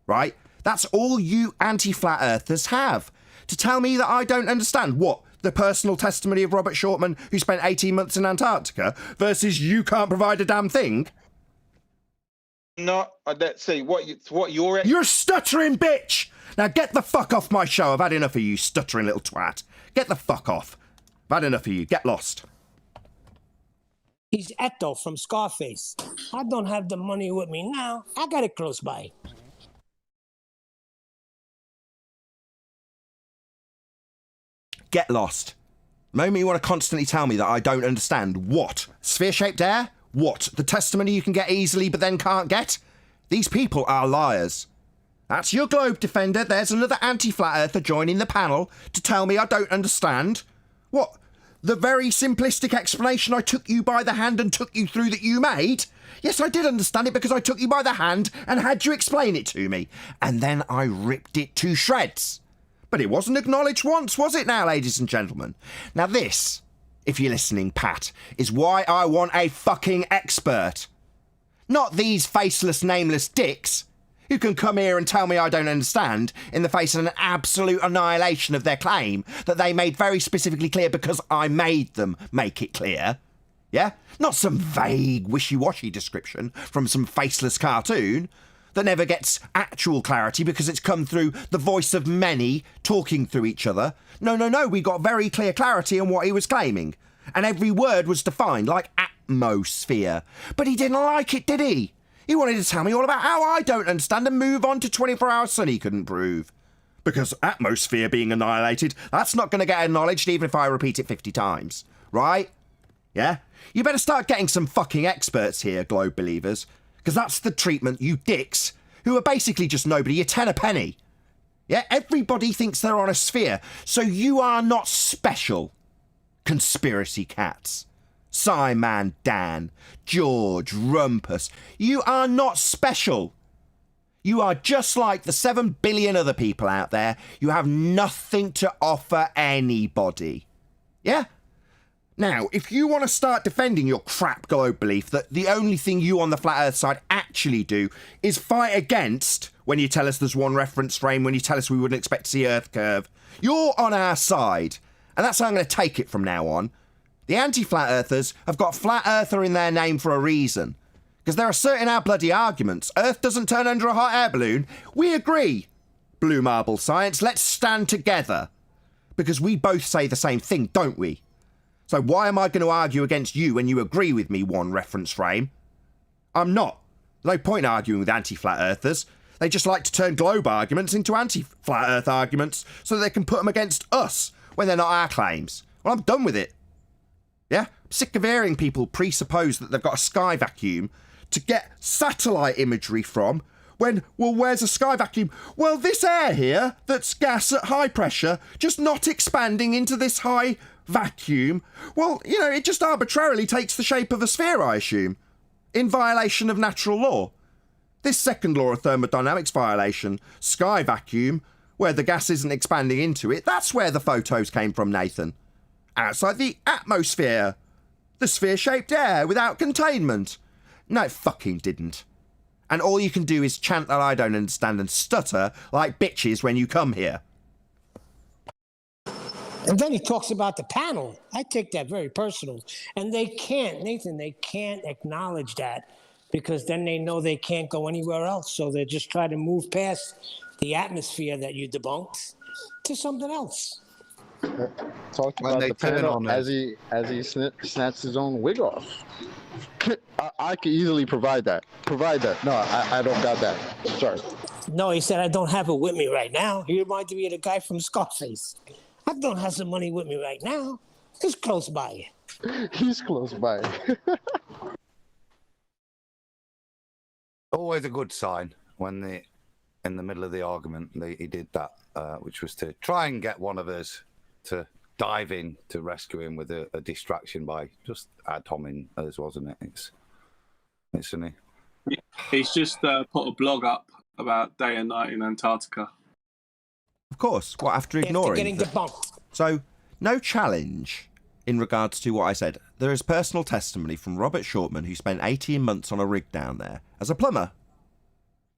Right? That's all you anti-flat earthers have. To tell me that I don't understand. What? The personal testimony of Robert Shortman, who spent 18 months in Antarctica, versus you can't provide a damn thing? No, let's see. What you're... You're a stuttering bitch! Now get the fuck off my show. I've had enough of you, stuttering little twat. Get the fuck off. I've had enough of you. Get lost. He's Eto from Scarface. I don't have the money with me now. I got it close by. Get lost. The moment you want to constantly tell me that I don't understand what? Sphere-shaped air? What? The testimony you can get easily but then can't get? These people are liars. That's your globe defender. There's another anti-flat earther joining the panel to tell me I don't understand. What? The very simplistic explanation I took you by the hand and took you through that you made? Yes, I did understand it because I took you by the hand and had you explain it to me. And then I ripped it to shreds. But it wasn't acknowledged once, was it now, ladies and gentlemen? Now this, if you're listening, Pat, is why I want a fucking expert. Not these faceless, nameless dicks who can come here and tell me I don't understand in the face of an absolute annihilation of their claim that they made very specifically clear because I made them make it clear. Yeah? Not some vague, wishy-washy description from some faceless cartoon that never gets actual clarity because it's come through the voice of many talking through each other. No, we got very clear clarity on what he was claiming. And every word was defined like atmosphere. But he didn't like it, did he? He wanted to tell me all about how I don't understand and move on to 24-hour sun he couldn't prove. Because atmosphere being annihilated, that's not going to get acknowledged even if I repeat it 50 times. Right? Yeah? You better start getting some fucking experts here, globe believers. Because that's the treatment you dicks, who are basically just nobody, you're 10 a penny. Yeah? Everybody thinks they're on a sphere, so you are not special. Conspiracy cats. Simon Dan, George, Rumpus. You are not special. You are just like the 7 billion other people out there. You have nothing to offer anybody. Yeah? Now, if you want to start defending your crap globe belief that the only thing you on the flat earth side actually do is fight against when you tell us there's one reference frame, when you tell us we wouldn't expect to see Earth curve, you're on our side. And that's how I'm going to take it from now on. The anti-flat earthers have got flat earther in their name for a reason. Because there are certain our bloody arguments. Earth doesn't turn under a hot air balloon. We agree. Blue marble science, let's stand together. Because we both say the same thing, don't we? So why am I going to argue against you when you agree with me, one reference frame? I'm not. No point arguing with anti-flat earthers. They just like to turn globe arguments into anti-flat earth arguments so that they can put them against us when they're not our claims. Well, I'm done with it. Yeah? I'm sick of hearing people presuppose that they've got a sky vacuum to get satellite imagery from When, well, where's a sky vacuum? Well, this air here, that's gas at high pressure, just not expanding into this high vacuum, well, you know, it just arbitrarily takes the shape of a sphere, I assume, in violation of natural law. This second law of thermodynamics violation, sky vacuum, where the gas isn't expanding into it, that's where the photos came from, Nathan. Outside the atmosphere. The sphere-shaped air without containment. No, it fucking didn't. And all you can do is chant that I don't understand and stutter like bitches when you come here. And then he talks about the panel. I take that very personal. And they can't, Nathan, they can't acknowledge that because then they know they can't go anywhere else. So they just try to move past the atmosphere that you debunked to something else. Talked When about they the turn panel on as he snaps his own wig off. I could easily provide that. No, I don't got that. Sorry. No, he said, I don't have it with me right now. He reminded me of the guy from Scarface. I don't have some money with me right now. He's close by. He's close by. Always a good sign when they, in the middle of the argument, he did that, which was to try and get one of us to dive in to rescue him with a distraction by just atoming us, wasn't it? It's an. He's just put a blog up about day and night in Antarctica. Of course, what, after ignoring... After getting debunked. So, no challenge in regards to what I said. There is personal testimony from Robert Shortman, who spent 18 months on a rig down there as a plumber.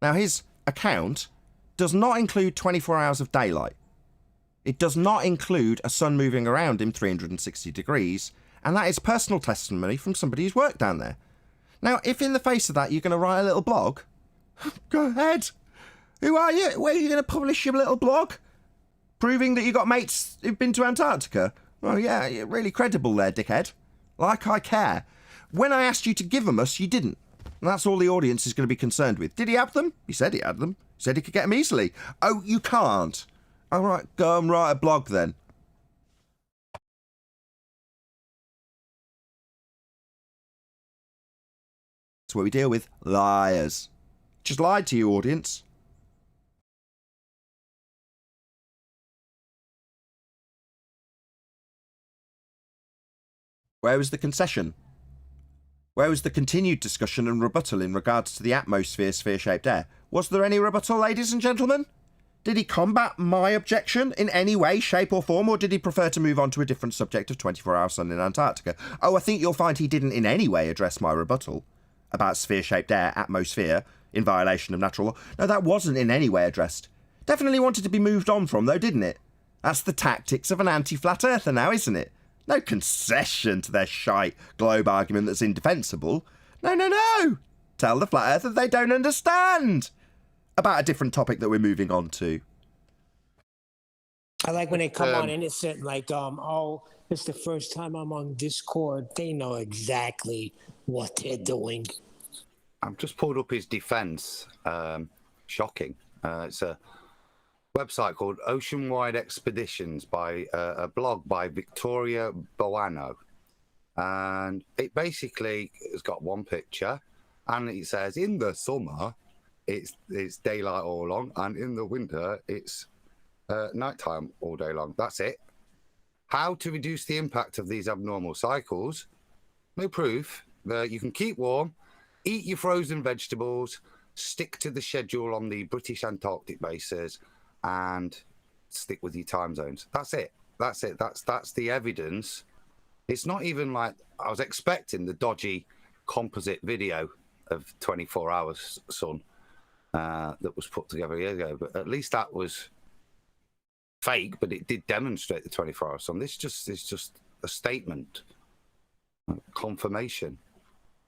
Now, his account does not include 24 hours of daylight. It does not include a sun moving around him 360 degrees, and that is personal testimony from somebody who's worked down there. Now, if in the face of that you're going to write a little blog, go ahead. Who are you? Where are you going to publish your little blog? Proving that you got mates who've been to Antarctica? Well, yeah, you're really credible there, dickhead. Like I care. When I asked you to give them us, you didn't. And that's all the audience is going to be concerned with. Did he have them? He said he had them. He said he could get them easily. Oh, you can't. All right, go and write a blog then. That's what we deal with. Liars. Just lied to you, audience. Where was the concession? Where was the continued discussion and rebuttal in regards to the atmosphere, sphere-shaped air? Was there any rebuttal, ladies and gentlemen? Did he combat my objection in any way, shape or form, or did he prefer to move on to a different subject of 24-hour sun in Antarctica? Oh, I think you'll find he didn't in any way address my rebuttal about sphere-shaped air, atmosphere, in violation of natural law. No, that wasn't in any way addressed. Definitely wanted to be moved on from, though, didn't it? That's the tactics of an anti-flat earther now, isn't it? No concession to their shite globe argument that's indefensible. No. Tell the flat earther they don't understand about a different topic that we're moving on to. I like when they come on innocent, like, oh, it's the first time I'm on Discord. They know exactly what they're doing. I've just pulled up his defence. Shocking. It's a website called Oceanwide Expeditions by a blog by Victoria Boano. And it basically has got one picture and it says in the summer it's daylight all along and in the winter it's nighttime all day long. That's it. How to reduce the impact of these abnormal cycles? No proof. You can keep warm, eat your frozen vegetables, stick to the schedule on the British Antarctic bases, and stick with your time zones. That's it. That's the evidence. It's not even like I was expecting the dodgy composite video of 24 hours sun that was put together a year ago, but at least that was fake, but it did demonstrate the 24-hour sun. This is just a statement, confirmation.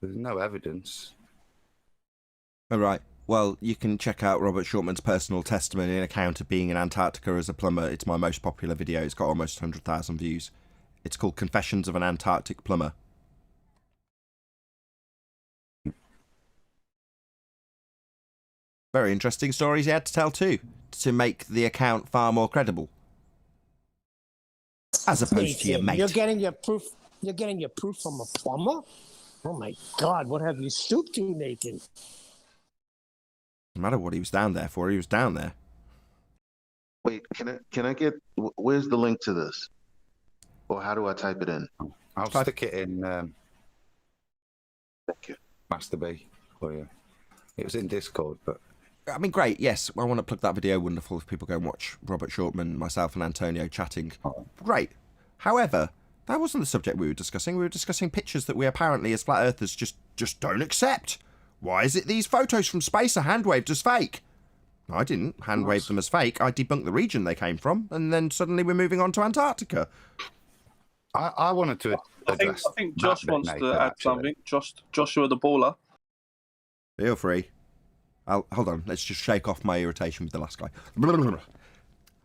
There's no evidence. All right. Well, you can check out Robert Shortman's personal testimony and account of being in Antarctica as a plumber. It's my most popular video. It's got almost 100,000 views. It's called Confessions of an Antarctic Plumber. Very interesting stories he had to tell too, to make the account far more credible. As opposed to your mate. You're getting your proof. You're getting your proof from a plumber? Oh my God! What have you stooped to, Nathan? No matter what he was down there for, he was down there. Wait, can I get where's the link to this? Or how do I type it in? I'll stick it in Thank you. Master B for you. It was in Discord, but I mean, great, yes, I want to plug that video. Wonderful if people go and watch Robert Shortman, myself and Antonio chatting. Great. However, that wasn't the subject we were discussing. We were discussing pictures that we apparently, as flat earthers, just don't accept. Why is it these photos from space are hand-waved as fake? I didn't hand-wave them as fake. I debunked the region they came from, and then suddenly we're moving on to Antarctica. I wanted to address. I think Josh wants to add something. Joshua the baller. Feel free. Hold on, let's just shake off my irritation with the last guy.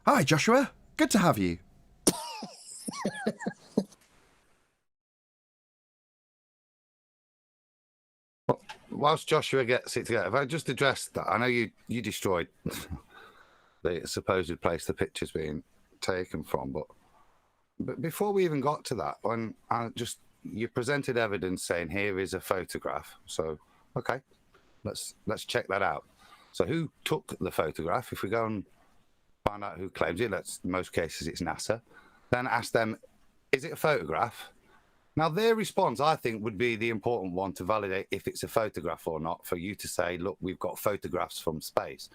Hi, Joshua. Good to have you. Whilst Joshua gets it together, if I just address that, I know you destroyed the supposed place the picture's being taken from, but before we even got to that, when you presented evidence saying here is a photograph, so okay, let's check that out. So who took the photograph? If we go and find out who claims it, in most cases it's NASA, then ask them, is it a photograph? Now, their response, I think, would be the important one to validate if it's a photograph or not, for you to say, look, we've got photographs from space.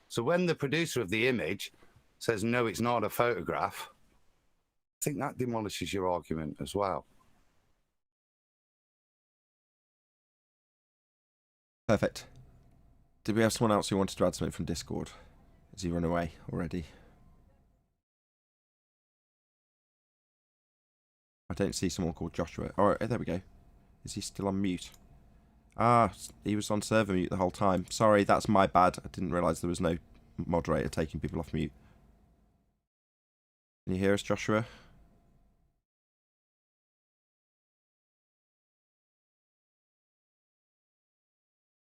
So when the producer of the image says, no, it's not a photograph, I think that demolishes your argument as well. Perfect. Did we have someone else who wanted to add something from Discord? Has he run away already? I don't see someone called Joshua. Oh, there we go. Is he still on mute? Ah, he was on server mute the whole time. Sorry, that's my bad. I didn't realise there was no moderator taking people off mute. Can you hear us, Joshua?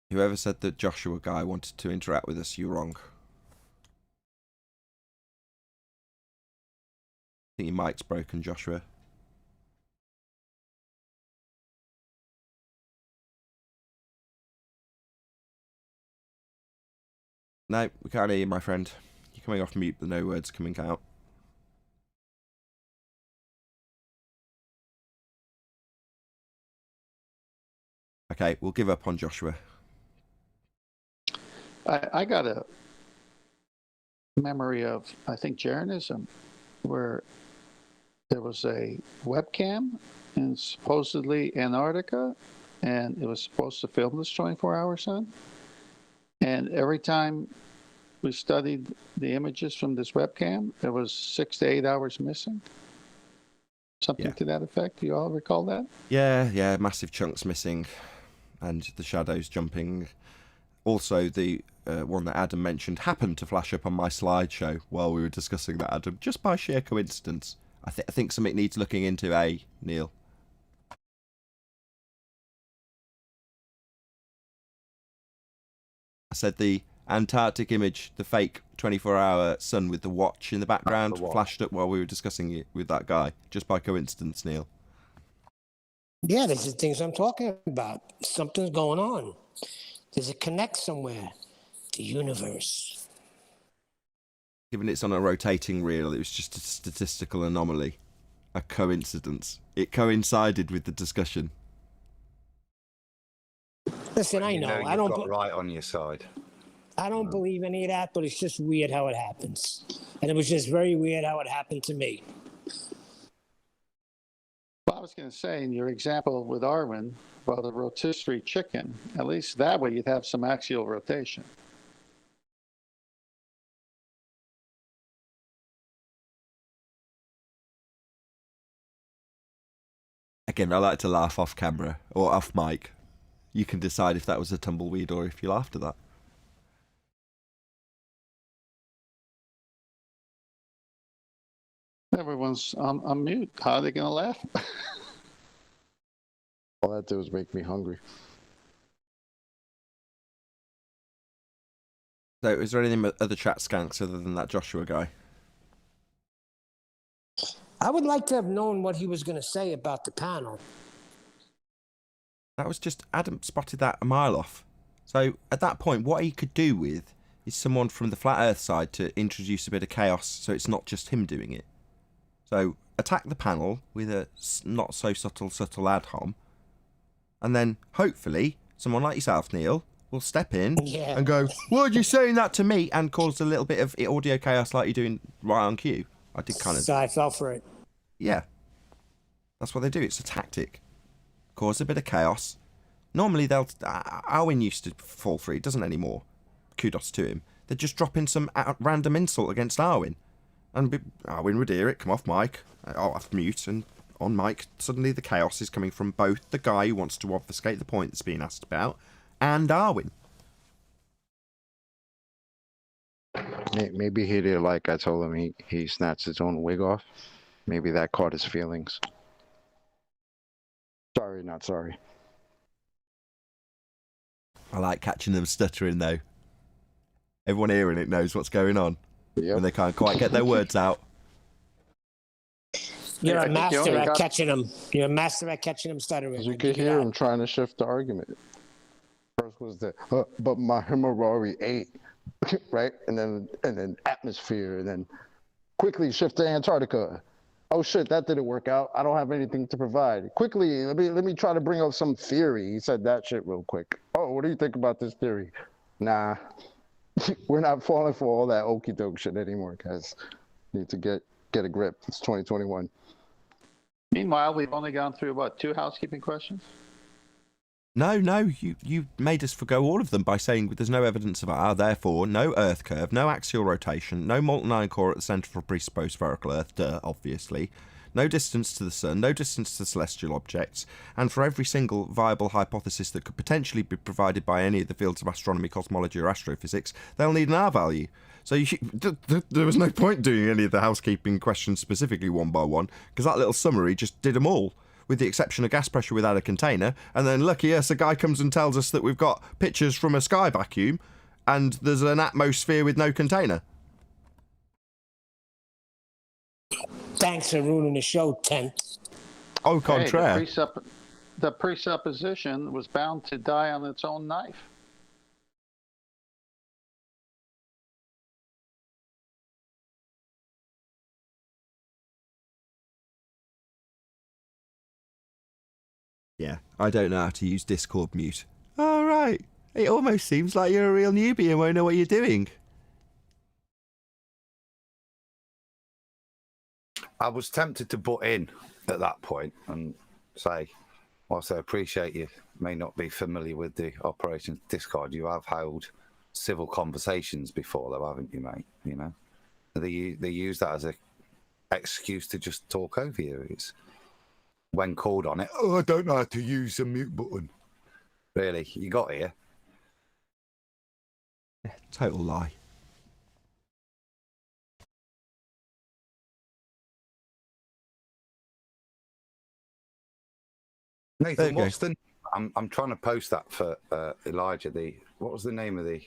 Whoever said that Joshua guy wanted to interact with us, you're wrong. I think your mic's broken, Joshua. No, we can't hear you, my friend. You're coming off mute, but no words coming out. Okay, we'll give up on Joshua. I got a memory of, I think, Jeranism, where there was a webcam in supposedly Antarctica, and it was supposed to film this 24-hour sun. And every time we studied the images from this webcam, there was 6 to 8 hours missing. Something to that effect. Do you all recall that? Yeah, massive chunks missing, and the shadows jumping. Also, the one that Adam mentioned happened to flash up on my slideshow while we were discussing that, Adam, just by sheer coincidence. I think something needs looking into, Neil? I said the Antarctic image, the fake 24-hour sun with the watch in the background, flashed up while we were discussing it with that guy, just by coincidence, Neil. Yeah, this is things I'm talking about. Something's going on. There's a connect somewhere. The universe. Given it's on a rotating reel, it was just a statistical anomaly. A coincidence. It coincided with the discussion. Listen, I know. I don't got right on your side. I don't believe any of that, but it's just weird how it happens. And it was just very weird how it happened to me. Well, I was going to say, in your example with Arwen about the rotisserie chicken, at least that way you'd have some axial rotation. Again, I like to laugh off camera, or off mic. You can decide if that was a tumbleweed or if you laughed at that. Everyone's on mute. How are they going to laugh? All that did was make me hungry. So, is there anything other chat skanks other than that Joshua guy? I would like to have known what he was going to say about the panel. That was just Adam spotted that a mile off. So at that point, what he could do with is someone from the flat Earth side to introduce a bit of chaos, so it's not just him doing it. So attack the panel with a not so subtle ad hom, and then hopefully someone like yourself, Neil, will step in and go, "Why are you saying that to me?" and cause a little bit of audio chaos like you're doing right on cue. I did kind of. So I fell for it. Yeah, that's what they do. It's a tactic. Cause a bit of chaos. Normally they'll. Alwyn used to fall for it. He doesn't anymore. Kudos to him. They'd just drop in some random insult against Arwen, and Arwen would hear it, come off mic, off mute, and on mic. Suddenly the chaos is coming from both the guy who wants to obfuscate the point that's being asked about and Arwen. Maybe he did like I told him he snatched his own wig off. Maybe that caught his feelings. Sorry, not sorry. I like catching them stuttering though. Everyone hearing it knows what's going on. Yep. When they can't quite get their words out. You're I a think you master only at got- catching them. You're a master at catching them stuttering. As you could hear him trying to shift the argument. First was the, but my Himawari ate, right? And then atmosphere, and then quickly shift to Antarctica. Oh shit, that didn't work out. I don't have anything to provide. Quickly, let me try to bring up some theory. He said that shit real quick. Oh, what do you think about this theory? Nah, we're not falling for all that okie doke shit anymore, guys. Need to get a grip. It's 2021. Meanwhile, we've only gone through, what, 2 housekeeping questions? No, you made us forgo all of them by saying there's no evidence of therefore no Earth curve, no axial rotation, no molten iron core at the centre for presupposed spherical Earth, obviously, no distance to the Sun, no distance to celestial objects, and for every single viable hypothesis that could potentially be provided by any of the fields of astronomy, cosmology or astrophysics, they'll need an R value. So there was no point doing any of the housekeeping questions specifically one by one, because that little summary just did them all, with the exception of gas pressure without a container, and then lucky us, a guy comes and tells us that we've got pictures from a sky vacuum, and there's an atmosphere with no container. Thanks for ruining the show, Tent. Au Hey, contraire. the presupposition was bound to die on its own knife. Yeah, I don't know how to use Discord mute. All right. It almost seems like you're a real newbie and won't know what you're doing. I was tempted to butt in at that point and say, whilst I appreciate you may not be familiar with the Operation Discord, you have held civil conversations before, though, haven't you, mate? You know, they use that as an excuse to just talk over you. It's when called on it. Oh, I don't know how to use the mute button. Really, you got here. Yeah, total lie. Nathan, what's the? I'm trying to post that for Elijah. What was the name of the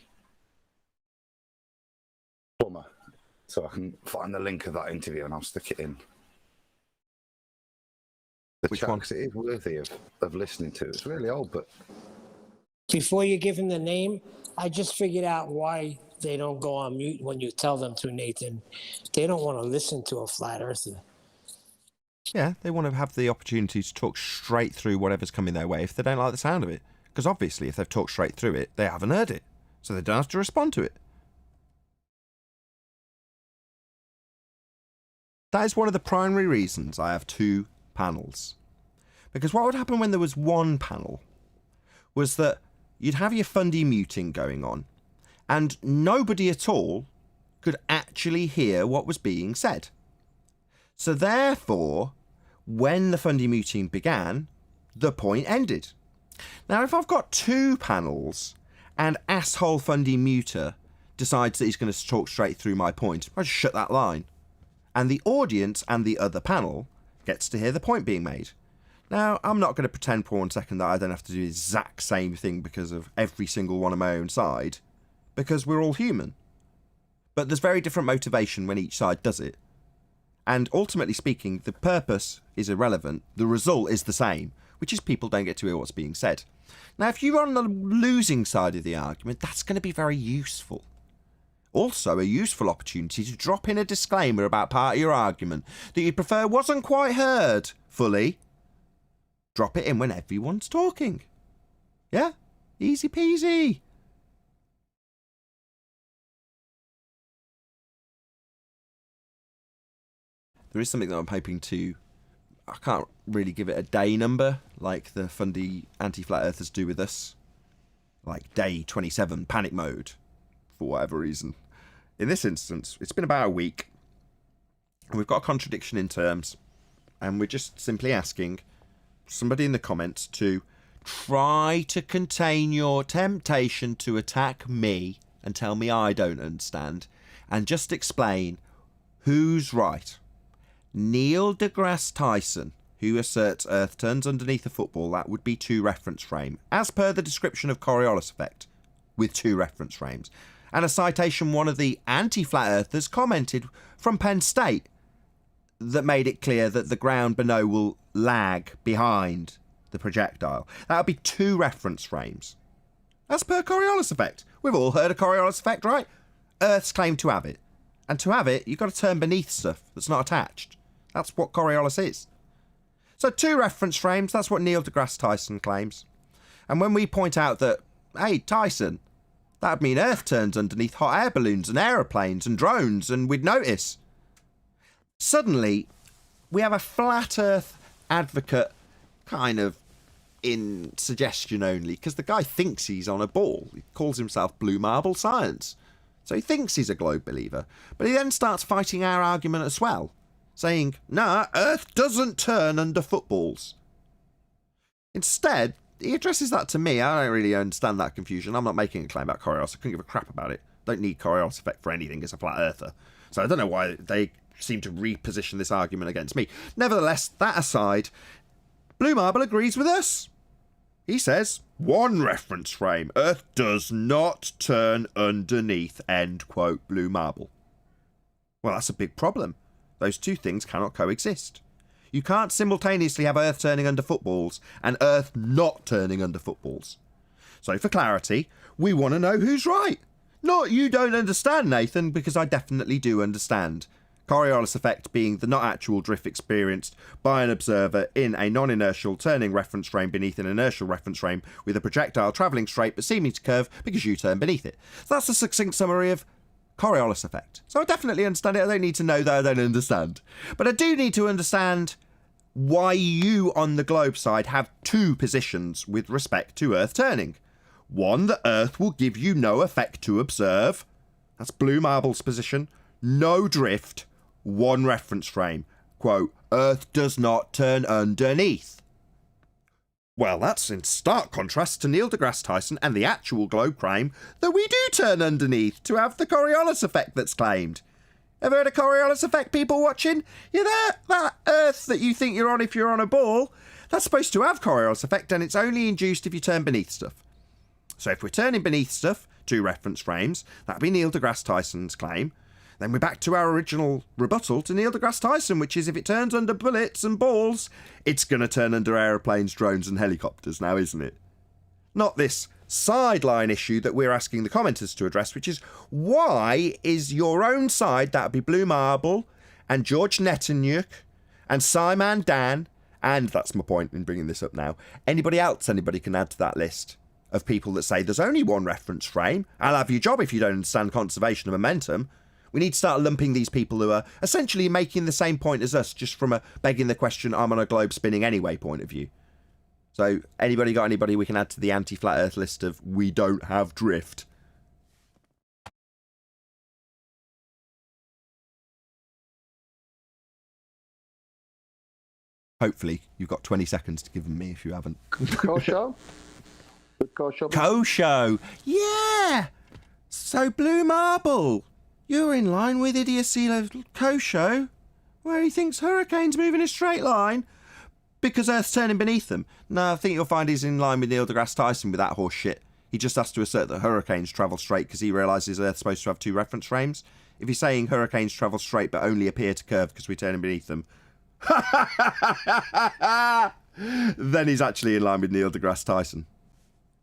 plumber? So I can find the link of that interview and I'll stick it in. Which one? 'Cause it is worthy of listening to. It's really old, but Before you give him the name, I just figured out why they don't go on mute when you tell them to, Nathan. They don't want to listen to a flat earther. Yeah, they want to have the opportunity to talk straight through whatever's coming their way if they don't like the sound of it. Because obviously, if they've talked straight through it, they haven't heard it. So they don't have to respond to it. That is one of the primary reasons I have 2 panels. Because what would happen when there was one panel was that you'd have your fundy muting going on, and nobody at all could actually hear what was being said. So therefore, when the fundy muting began, the point ended. Now, if I've got 2 panels and asshole fundy muter decides that he's going to talk straight through my point, I just shut that line. And the audience and the other panel gets to hear the point being made. Now, I'm not going to pretend for 1 second that I don't have to do the exact same thing because of every single one on my own side, because we're all human. But there's very different motivation when each side does it. And ultimately speaking, the purpose is irrelevant. The result is the same. which is people don't get to hear what's being said. Now, if you're on the losing side of the argument, that's going to be very useful. Also, a useful opportunity to drop in a disclaimer about part of your argument that you prefer wasn't quite heard fully. Drop it in when everyone's talking. Yeah? Easy peasy. There is something that I'm hoping to... I can't really give it a day number like the fundy anti-flat earthers do with us. Like day 27, panic mode, for whatever reason. In this instance, it's been about a week, and we've got a contradiction in terms, and we're just simply asking somebody in the comments to try to contain your temptation to attack me and tell me I don't understand, and just explain who's right. Neil deGrasse Tyson, who asserts Earth turns underneath a football, that would be 2 reference frame, as per the description of Coriolis effect, with 2 reference frames. And a citation one of the anti-flat earthers commented from Penn State that made it clear that the ground below will lag behind the projectile. That would be 2 reference frames. As per Coriolis effect. We've all heard of Coriolis effect, right? Earth's claim to have it. And to have it, you've got to turn beneath stuff that's not attached. That's what Coriolis is. So 2 reference frames, that's what Neil deGrasse Tyson claims. And when we point out that, hey, Tyson, that'd mean Earth turns underneath hot air balloons and aeroplanes and drones, and we'd notice. Suddenly, we have a flat Earth advocate kind of in suggestion only, because the guy thinks he's on a ball. He calls himself Blue Marble Science. So he thinks he's a globe believer. But he then starts fighting our argument as well, saying, nah, Earth doesn't turn under footballs. Instead, he addresses that to me. I don't really understand that confusion. I'm not making a claim about Coriolis. I couldn't give a crap about it. Don't need Coriolis effect for anything as a flat earther. So I don't know why they seem to reposition this argument against me. Nevertheless, that aside, Blue Marble agrees with us. He says, 1 reference frame. Earth does not turn underneath, end quote, Blue Marble. Well, that's a big problem. Those 2 things cannot coexist. You can't simultaneously have Earth turning under footballs and Earth not turning under footballs. So for clarity, we want to know who's right. Not you don't understand, Nathan, because I definitely do understand. Coriolis effect being the not actual drift experienced by an observer in a non-inertial turning reference frame beneath an inertial reference frame with a projectile travelling straight but seeming to curve because you turn beneath it. So that's a succinct summary of Coriolis effect. So I definitely understand it. I don't need to know that I don't understand. But I do need to understand why you on the globe side have 2 positions with respect to Earth turning. One, that Earth will give you no effect to observe. That's Blue Marble's position. No drift. 1 reference frame. Quote, Earth does not turn underneath. Well, that's in stark contrast to Neil deGrasse Tyson and the actual globe claim that we do turn underneath to have the Coriolis effect that's claimed. Ever heard of Coriolis effect, people watching? Yeah, that Earth that you think you're on if you're on a ball, that's supposed to have Coriolis effect, and it's only induced if you turn beneath stuff. So if we're turning beneath stuff, 2 reference frames, that'd be Neil deGrasse Tyson's claim. Then we're back to our original rebuttal to Neil deGrasse Tyson, which is if it turns under bullets and balls, it's going to turn under aeroplanes, drones and helicopters now, isn't it? Not this sideline issue that we're asking the commenters to address, which is why is your own side, that'd be Blue Marble and George Netanyahu and Simon Dan, and that's my point in bringing this up now, anybody can add to that list of people that say there's only 1 reference frame, I'll have your job if you don't understand conservation of momentum. We need to start lumping these people who are essentially making the same point as us, just from a begging the question, I'm on a globe spinning anyway point of view. So, anybody got anybody we can add to the anti-flat earth list of we don't have drift? Hopefully, you've got 20 seconds to give me if you haven't. Kosho? Kosho! Yeah! So, Blue Marble, you're in line with idiocy of Kosho, where he thinks hurricanes move in a straight line because Earth's turning beneath them. No, I think you'll find he's in line with Neil deGrasse Tyson with that horse shit. He just has to assert that hurricanes travel straight because he realises Earth's supposed to have 2 reference frames. If he's saying hurricanes travel straight but only appear to curve because we're turning beneath them, then he's actually in line with Neil deGrasse Tyson.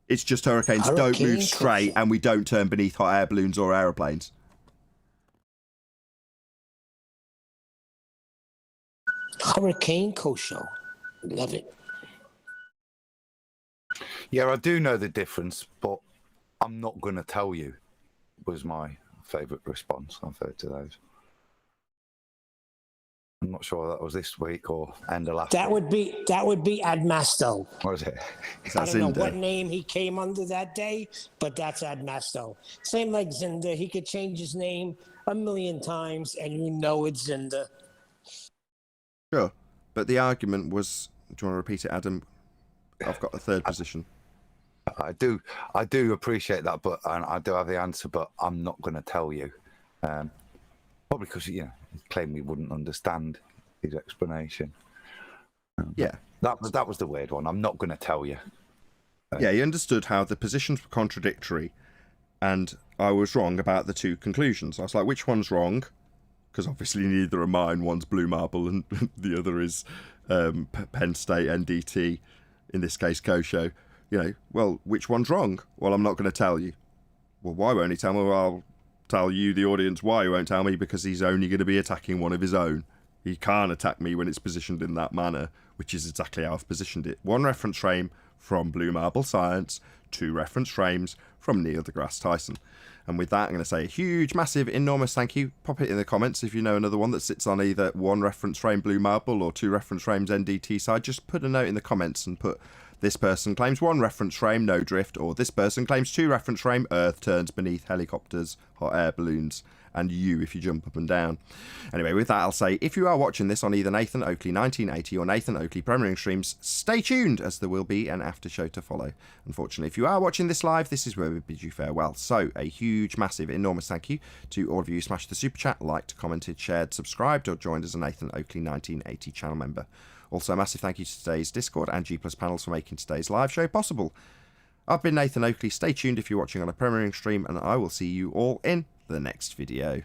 It's just hurricanes don't move straight and we don't turn beneath hot air balloons or aeroplanes. Hurricane Kosho. Love it. Yeah, I do know the difference, but I'm not going to tell you, was my favourite response. I've heard to those. I'm not sure that was this week or end of last week. That would be Admasto. What is it? I don't know what name he came under that day, but that's Admasto. Same like Zinda. He could change his name 1,000,000 times, and you know it's Zinda. Sure, but the argument was. Do you want to repeat it, Adam? I've got the third position. I do appreciate that, but and I do have the answer, but I'm not going to tell you. Probably because he claimed we wouldn't understand his explanation. Yeah, that was the weird one. I'm not going to tell you. Yeah, he understood how the positions were contradictory, and I was wrong about the two conclusions. I was like, which one's wrong? Because obviously neither are mine. One's Blue Marble and the other is Penn State NDT. In this case, Kosho. Well, which one's wrong? Well, I'm not going to tell you. Well, why won't he tell me? Well, I'll tell you, the audience, why he won't tell me, because he's only going to be attacking one of his own. He can't attack me when it's positioned in that manner, which is exactly how I've positioned it. 1 reference frame from Blue Marble Science, 2 reference frames from Neil deGrasse Tyson. And with that, I'm going to say a huge, massive, enormous thank you. Pop it in the comments if you know another one that sits on either 1 reference frame Blue Marble or 2 reference frames NDT side. Just put a note in the comments and put, this person claims 1 reference frame, no drift, or this person claims 2 reference frame, Earth turns beneath helicopters, hot air balloons, and you if you jump up and down. Anyway, with that, I'll say, if you are watching this on either Nathan Oakley 1980 or Nathan Oakley Premiering streams, stay tuned, as there will be an after show to follow. Unfortunately, if you are watching this live, this is where we bid you farewell. So, a huge, massive, enormous thank you to all of you who smashed the super chat, liked, commented, shared, subscribed, or joined as a Nathan Oakley 1980 channel member. Also, a massive thank you to today's Discord and G+ panels for making today's live show possible. I've been Nathan Oakley. Stay tuned if you're watching on a premiering stream, and I will see you all in the next video.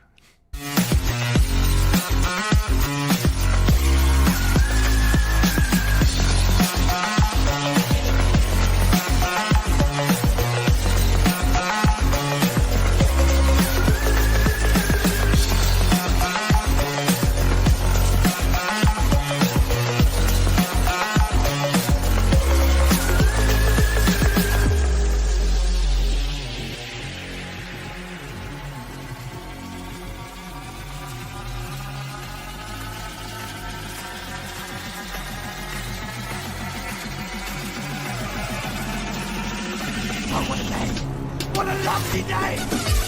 What a lovely day!